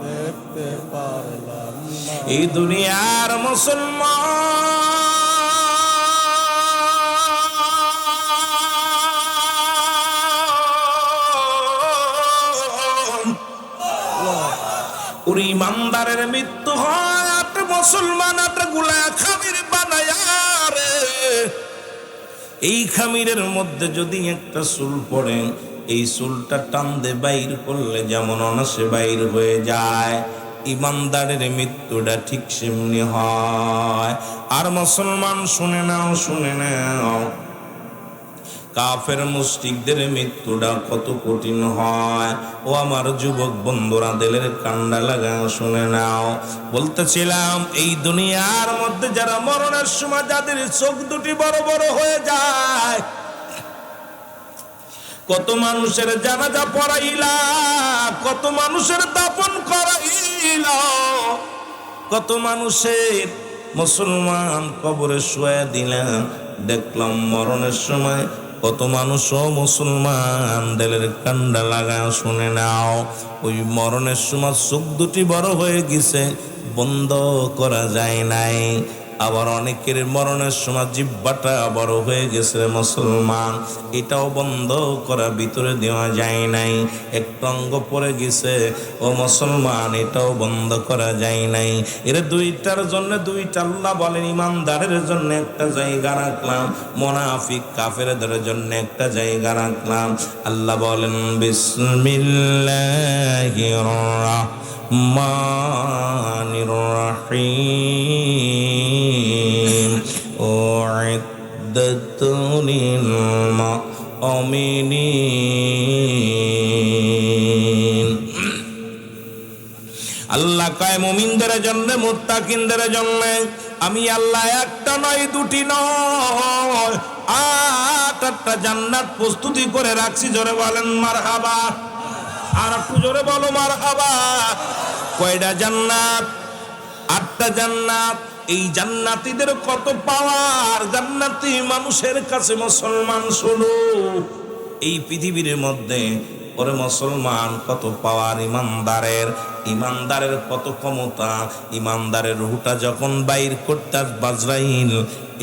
দেখতে পারলাম না। এই দুনিয়ার মুসলমান পুরি ইমানদারের মৃত্যু হয় একটা মুসলমান একটা গুলা খামির বানায়া রে। এই খামিরের মধ্যে যদি একটা চুল পড়ে, এই চুলটা টান দে বাইর করলে যেমন অনাসে বাইর হয়ে যায়, ইমানদারের মৃত্যুটা ঠিক সেমনি হয়। আর মুসলমান শুনে নাও, শুনে নাও, কাফের মুশরিকদের মৃত্যুটা কত কঠিন হয়। ও আমার যুবক বন্ধুরা, দিলের কান্ডা লাগা শুনে নাও। বলতেছিলাম এই দুনিয়ার মধ্যে যারা মরণের সময় যাদের চোখ দুটি বড় বড় হয়ে যায়, কত মানুষের জানাজা পড়াইলা, কত মানুষের দাফন করাইলা, কত মানুষের মুসলমান কবরে শুয়ে দিলাম। দেখলাম মরণের সময় কত মানুষ ও মুসলমান দিলের কান্ডা লাগা শুনে নাও। ওই মরণের সময় চোখ দুটি বড় হয়ে গেছে, বন্ধ করা যায় নাই। আবার অনেকের মরণের সময় জিহ্বাটা বড় হয়ে গেছে মুসলমান, এটাও বন্ধ করা ভিতরে দেওয়া যায় নাই। একটা অঙ্গ পড়ে গেছে ও মুসলমান, এটাও বন্ধ করা যায় নাই। এর দুইটার জন্য দুইটা আল্লাহ বলেন ইমানদারের জন্য একটা জায়গা রাখলাম, মুনাফিক কাফেরদের জন্য একটা জায়গা রাখলাম। আল্লাহ বলেন বিসমিল্লাহির রাহমানির রাহিম উইদ্দাত লিল মুমিনিন। আল্লাহ কয় মুমিনদের জন্য, মুত্তাকিনদের জন্য আমি আল্লাহ একটা নয়, দুটি নয়, 8টা জান্নাত প্রস্তুতি করে রাখছি। জোরে বলেন মারহাবা। আর একটু জোরে বলো মারহাবা। কয়টা জান্নাত? 8টা জান্নাত। এই জান্নাতীদের কত পাওয়ার, জান্নাতি মানুষের কাছে মুসলমান শোনো, এই পৃথিবীর মধ্যে ওরে মুসলমান কত পাওয়ার ইমানদারের, ইমানদারের কত ক্ষমতা। ইমানদারের রুহটা যখন বাইর করতে আসবে আজরাইল,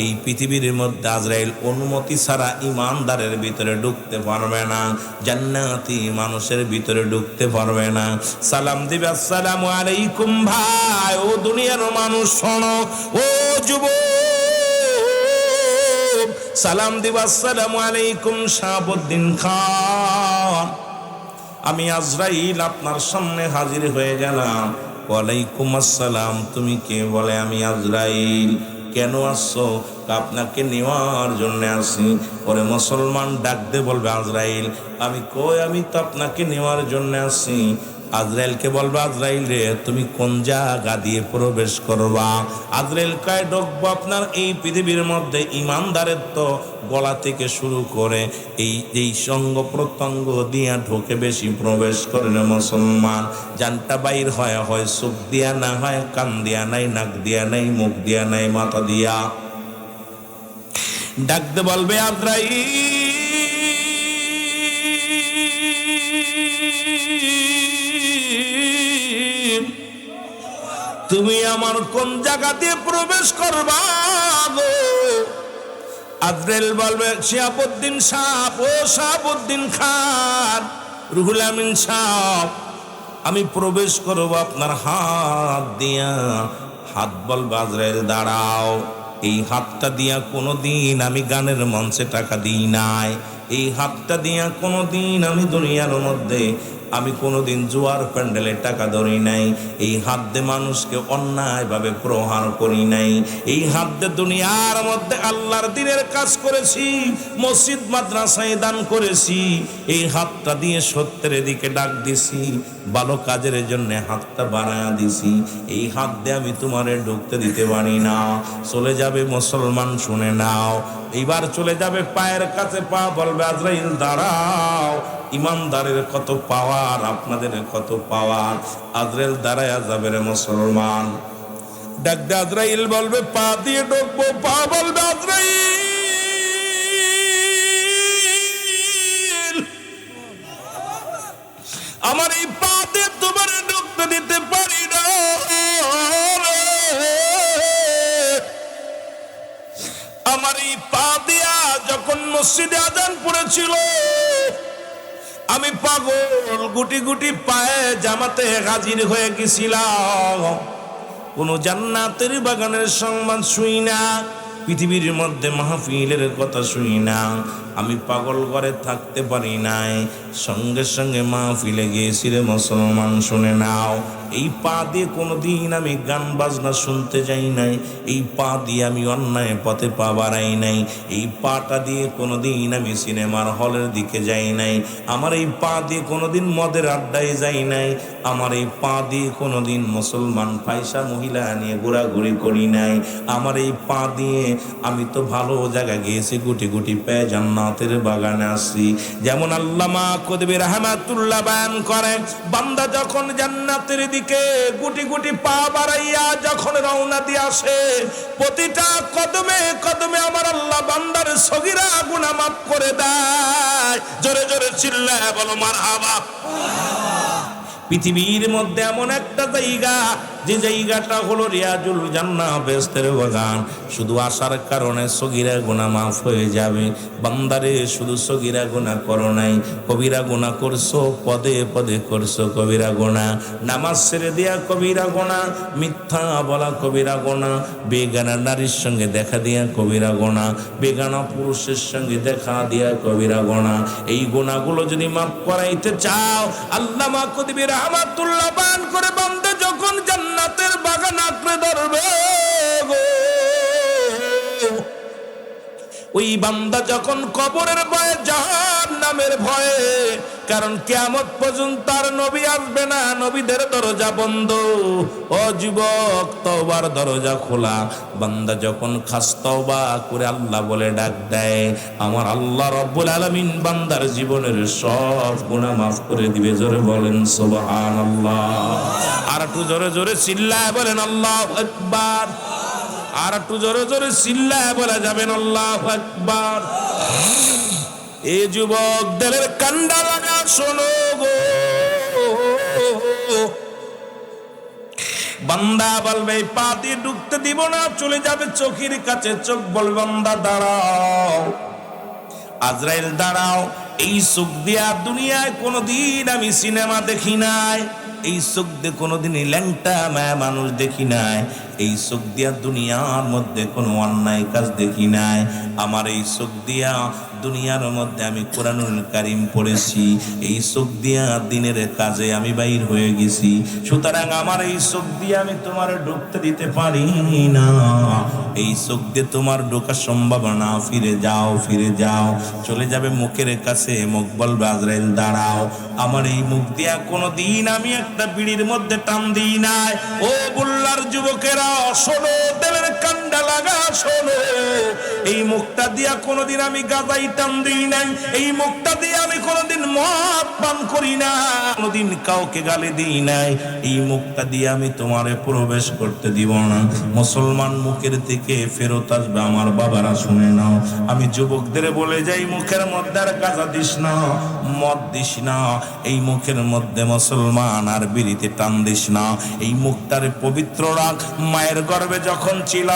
এই পৃথিবীর মধ্যে আজরাইল অনুমতি ছাড়া ইমানদারের ভিতরে ঢুকতে পারবে না, জান্নাতি মানুষের ভিতরে ঢুকতে পারবে না। সালাম দিবে আসসালামু আলাইকুম ভাই। ও দুনিয়ার মানুষ শোনো, ও যুবক সালাম দিবে আসসালামু আলাইকুম শাহাবুদ্দিন খান। আমি আজরাইল আপনার সামনে হাজির হয়ে গেলাম। ওয়ালাইকুম আসসালাম। তুমি কে? বলে আমি আজরাইল। কেন আসছো? আপনাকে নেওয়ার জন্য আসি। ওরে মুসলমান ডাক দে বলবে আজরাইল। আমি কই, আমি তো আপনাকে নেওয়ার জন্য আসি। আজরাইলকে বলবে আজরাইল রে, তুমি কোন জায়গা দিয়ে প্রবেশ করবা? আজরাইল কয় ঢুকবো আপনার এই পৃথিবীর মধ্যে। ইমানদারের তো গলা থেকে শুরু করে এই সঙ্গ প্রত্যঙ্গ দিয়া ঢোকে বেশি প্রবেশ করে না মুসলমান। জানটা বাইর হয়, হয় চোখ দিয়া, না হয় কান দিয়া, নাই নাক দিয়া, নাই মুখ দিয়া, নাই মাথা দিয়া। ডাকতে বলবে আজরাইল, তুমি আমার কোন জায়গা দিয়ে প্রবেশ করবা গো? আজরাইল বলবে শিহাবুদ্দিন সাহেব, ও শাহাবুদ্দিন খান, রুহুল আমিন সাহেব, আমি প্রবেশ করব আপনার হাত দিয়া। হাত বলবে আজরাইল দাঁড়াও। এই হাতটা দিয়া কোনোদিন আমি গানের মঞ্চে টাকা দিই নাই। এই হাতটা দিয়া কোনোদিন আমি দুনিয়ার মধ্যে আমি কোনোদিন জুয়ার প্যান্ডেলে টাকা ধরি নাই। এই হাত দিয়ে মানুষকে অন্যায়ভাবে প্রহার করি নাই। এই হাত দিয়ে দুনিয়ার মধ্যে আল্লাহর দ্বীনের কাজ করেছি, মসজিদ মাদ্রাসায় দান করেছি। এই হাতটা দিয়ে সত্যের দিকে ডাক দিছি, ভালো কাজের জন্য হাতটা বাড়ায়া দিছি। এই হাত দিয়ে আমি তোমারে ঢুকতে দিতে পারি না। চলে যাবে মুসলমান, শুনে নাও, এইবার চলে যাবে পায়ের কাছে, পা বলবে আজরাইল দাঁড়াও। ইমানদারের কত পাওয়ার, আপনাদের কত পাওয়ার। আজরাইল দাঁড়ায়া যাবে রে মুসলমান। ডাক দে আজরাইল বলবে পা দিয়ে ঢুকবো, পা বলবে আজরাইল আমার এই পা দিয়ে তোমার ঢুকতে দিতে পারি না। আমার এই পা দিয়া যখন মসজিদে আযান পড়েছিল, আমি পাগল গুটি গুটি পায়ে জামাতে হাজির হয়ে গেছিলাম। কোন জান্নাতের বাগানের সংবাদ শুই না, পৃথিবীর মধ্যে মাহফিলের কথা শুই না। আমি পাগল ঘরে থাকতে পারি নাই, সঙ্গে সঙ্গে মাহফিলে গিয়েছি রে মুসলমান, শুনে নাও। এই পা দিয়ে কোনোদিন আমি গান বাজনা শুনতে যাই নাই, এই পা দিয়ে আমি অন্যায় পথে পা বাড়াই নাই, এই পাটা দিয়ে কোনোদিন আমি সিনেমার হলের দিকে যাই নাই, আমার এই পা দিয়ে কোনোদিন মদের আড্ডায় যাই নাই, আমার এই পা দিয়ে কোনোদিন মুসলমান পয়সা মহিলা নিয়ে ঘোরাঘুরি করি নাই, আমার এই পা দিয়ে আমি তো ভালো জায়গা গিয়েছি, গুটি গুটি পেয়ে জান্নাতের বাগানে আসছি। যেমন আল্লামা কদবী রাহমাতুল্লাহ বয়ান করেন, বান্দা যখন জান্নাতের দিকে গুটি গুটি পা বাড়াইয়া যখন রওনা দিয়ে আসে, প্রতিটা কদমে কদমে আমার আল্লাহ বান্দার সগীরা গুনাহ মাফ করে দেয়। জোরে জোরে চিল্লায় বলো মারহাবা। পৃথিবীর মধ্যে এমন একটা জায়গা, যে জায়গাটা হলো রিয়াজুল জান্নাহ, বেহেশতের বাগান। শুধু আসার কারণে সগীরা গুনাহ মাফ হয়ে যাবে। বান্দারে শুধু সগীরা গুনাহ করো নাই, কবিরা গুনাহ করছো, পদে পদে করছো কবিরা গুনাহ, নামাজ ছেড়ে দেয়া কবিরা গুনাহ, মিথ্যা বলা কবিরা গুনাহ, বেগানা নারীর সঙ্গে দেখা দিয়া কবিরা গুনাহ, বেগানা পুরুষের সঙ্গে দেখা দিয়া কবিরা গুনাহ। এই গুনাহগুলো যদি মাফ করাইতে চাও, আল্লামা কদবী রাহমাতুল্লাহ বান করে, বান্দা যখন জান্নাতের বাগান আঁকড়ে ধরবে গো, ওই বান্দা যখন কবরের ভয়ে, জাহান্নামের ভয়ে, কারণ কিয়ামত পর্যন্ত আর নবী আসবে না, নবীদের দরজা বন্ধ। ও যুবক, তওবার দরজা খোলা। বান্দা যখন খাস তওবা করে আল্লাহ বলে ডাক দেয়, আমার আল্লাহ রব্বুল আলামিন বান্দার জীবনের সব গুনাহ মাফ করে দিবে। জোরে বলেন সুবহানাল্লাহ। আর একটু জোরে জোরে চিল্লায় বলেন আল্লাহু আকবার। আর একটু জোরে জোরে চিল্লায় বলা যাবেন আল্লাহু আকবার। এ যুবক, দিলের কান্ডা লাগা শোনো গো, বান্দা বলবে পা দিয়ে ঢুকতে দিব না, চলে যাবে চোখের কাছে। চোখ বলবে বান্দা দাঁড়াও, আজরাইল দাঁড়াও। এই চোখ দিয়া দুনিয়ায় কোনোদিন আমি সিনেমা দেখি নাই, এই চোখ দিয়ে কোনোদিনই ল্যাংটা মায়া মানুষ দেখি নাই, এই চোখ দিয়া দুনিয়ার মধ্যে কোনো অন্যায় কাজ দেখি নাই, আমার এই চোখ দিয়া দুনিয়ার মধ্যে আমি কোরআনুল কারীম পড়েছি, এই চোখ দিয়া দিনের কাজে আমি বাইর হয়ে গেছি। সুতরাং আমার এই চোখ দিয়ে আমি তোমার ঢুকতে দিতে পারি না, এই চোখ দিয়ে তোমার ঢোকার সম্ভাবনা। ফিরে যাও, ফিরে যাও। চলে যাবে মুখের কাছে, মুখ বলবে আজরাইল দাঁড়াও। আমার এই মুখ দিয়া কোনোদিন আমি একটা বিড়ির মধ্যে টান দিই নাই। ও বুল্লার যুবকেরা শোনো, দিলের কান্ডা লাগা শোনো, এই মুখটা দিয়া কোনোদিন আমি গাঁজাই টান দিই নাই, এই মুখটা দিয়ে আমি কোনোদিন মদ পান করি না, কোনোদিন কাউকে গালি দিই নাই, এই মুখটা দিয়ে আমি তোমারে প্রবেশ করতে দিব না। মুসলমান মুখের থেকে ফেরত আসবে আমার বাবারা, শুনে নাও। আমি যুবকদের বলে যাই, মুখের মধ্যে আর গাঁজা দিস না, মদ দিস না, এই মুখের মধ্যে মুসলমান আর বিড়িতে টান দিস না। এই মুখটারে পবিত্র রাখ। মায়ের গর্ভে যখন ছিল,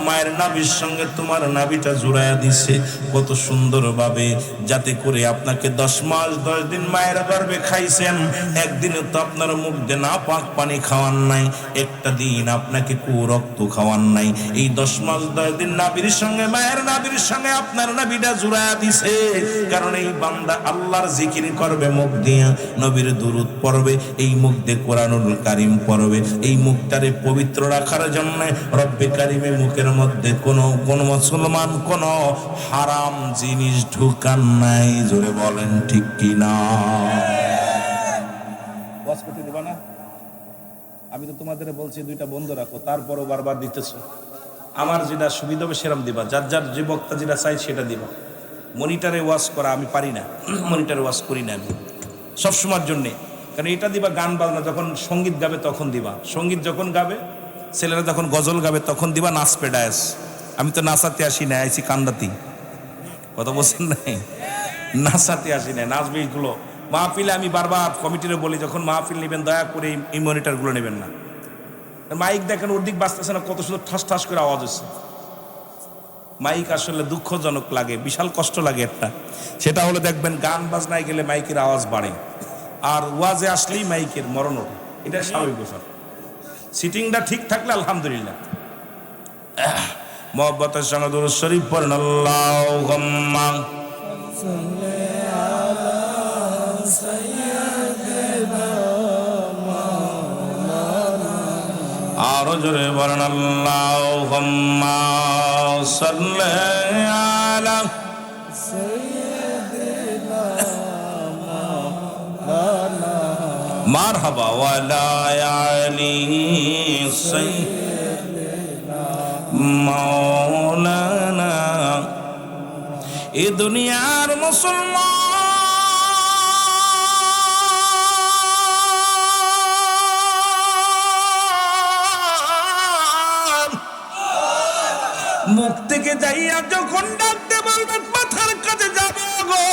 মায়ের নাভির সঙ্গে তোমার নাভিটা জুড়াইয়া দিছে কত সুন্দর ভাবে, যাতে করে আপনাকে 10 মাস 10 দিন মায়ের গর্ভে খাইছেন, একদিনে তো আপনার মুখ দিয়ে না পাক পানি খাওয়ান নাই, একটা দিন আপনাকে কুরক্ত খাওয়ান নাই। এই 10 মাস 10 দিন নাভির সঙ্গে, মায়ের নাভির সঙ্গে আপনার নাভিটা জুড়াইয়া দিছে, কারণ এই বান্দা আল্লাহর জিকির করবে মুখ দিয়া, নবীর দুরূদ পড়বে, এই মুখ দিয়ে কোরআনুল কারীম পড়বে। এই মুখটারে পবিত্র রাখার জন্য রব্বে কারীমে মুখের মধ্যে কোন মুসলমান কোন হারাম জিনিস ঢুকান নাই। জোরে বলেন ঠিক কি না? ওয়াজ করতে দিবা না? আমি তো তোমাদের বলছি 2টা বন্ধ রাখো, তারপরও বারবার দিতেছো। আমার যেটা সুবিধা হবে সেরকম দিবা, যার যার যে বক্তা যেটা চাই সেটা দিবা। মনিটরে ওয়াজ করা আমি পারি না, মনিটরে ওয়াজ করি না আমি সবসময়ের জন্যে। কারণ এটা দিবা গান বাজনা, যখন সঙ্গীত গাবে তখন দিবা, সঙ্গীত যখন গাবে, ছেলেরা যখন গজল গাবে তখন দিবা নাচপে ডায়াস। আমি তো নাচাতে আসি না, আইসি কান্দাতি। কথা বলছেন নাই? নাচাতে আসি না, নাচবে এইগুলো। মাহফিলে আমি বারবার কমিটিরে বলি, যখন মাহফিল নেবেন দয়া করে এই মনিটরগুলো নেবেন না। মাইক দেখেন ওর দিক বাজতেছে না, কত সুন্দর ঠাস ঠাস করে আওয়াজ হচ্ছে। মাইক আসলে দুঃখজনক লাগে, বিশাল কষ্ট লাগে একটা। সেটা হলো দেখবেন গান বাজনায় গেলে মাইকের আওয়াজ বাড়ে, আর ওয়াজে আসলেই মাইকের মরণ ওঠে। এটা স্বাভাবিক ব্যাপার। সিটিংটা ঠিক থাকলে আলহামদুলিল্লাহ। মহব্বতের সঙ্গে দুরূদ শরীফ পড়েন, আল্লাহুম্মা আরো জোরে বলেন, আল্লাহুম্মা সাল্লি আলা মারহাবা ওয়ালা আলি সাইয়্যিদিনা মাওলানা। এ দুনিয়ার মুসলমান মুখ থেকে যাইয়া যখন ডাকতে বলবে মাথার কাছে যাবে গো,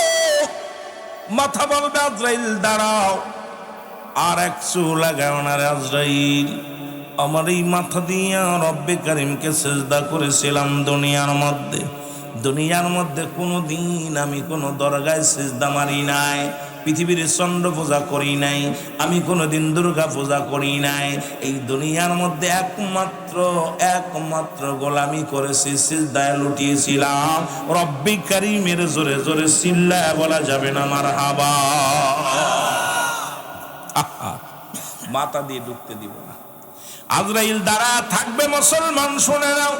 মাথা বলবে আজরাইল দাঁড়াও, আর এক চুল লাগাও না রে আজরাইল। আমার এই মাথা দিয়া রব্বে কারিমকে সেজদা করেছিলাম দুনিয়ার মধ্যে কোনো দিন আমি কোনো দরগায় সেজদা মারি নাই, পৃথিবীর চন্দ্র পূজা করি নাই, আমি কোনোদিন দুর্গা পূজা করি নাই। এই দুনিয়ার মধ্যে একমাত্র গোলামি করেছি, সিজদায় লুটিয়েছিলাম রব্বে কারিমের। জোরে জোরে চিল্লায় বলা যাবে না মারহাবা। মাথা দিয়ে ঢুকতে দিব না। আজরাইল দ্বারা থাকবে মুসলমান, শুনে নাও।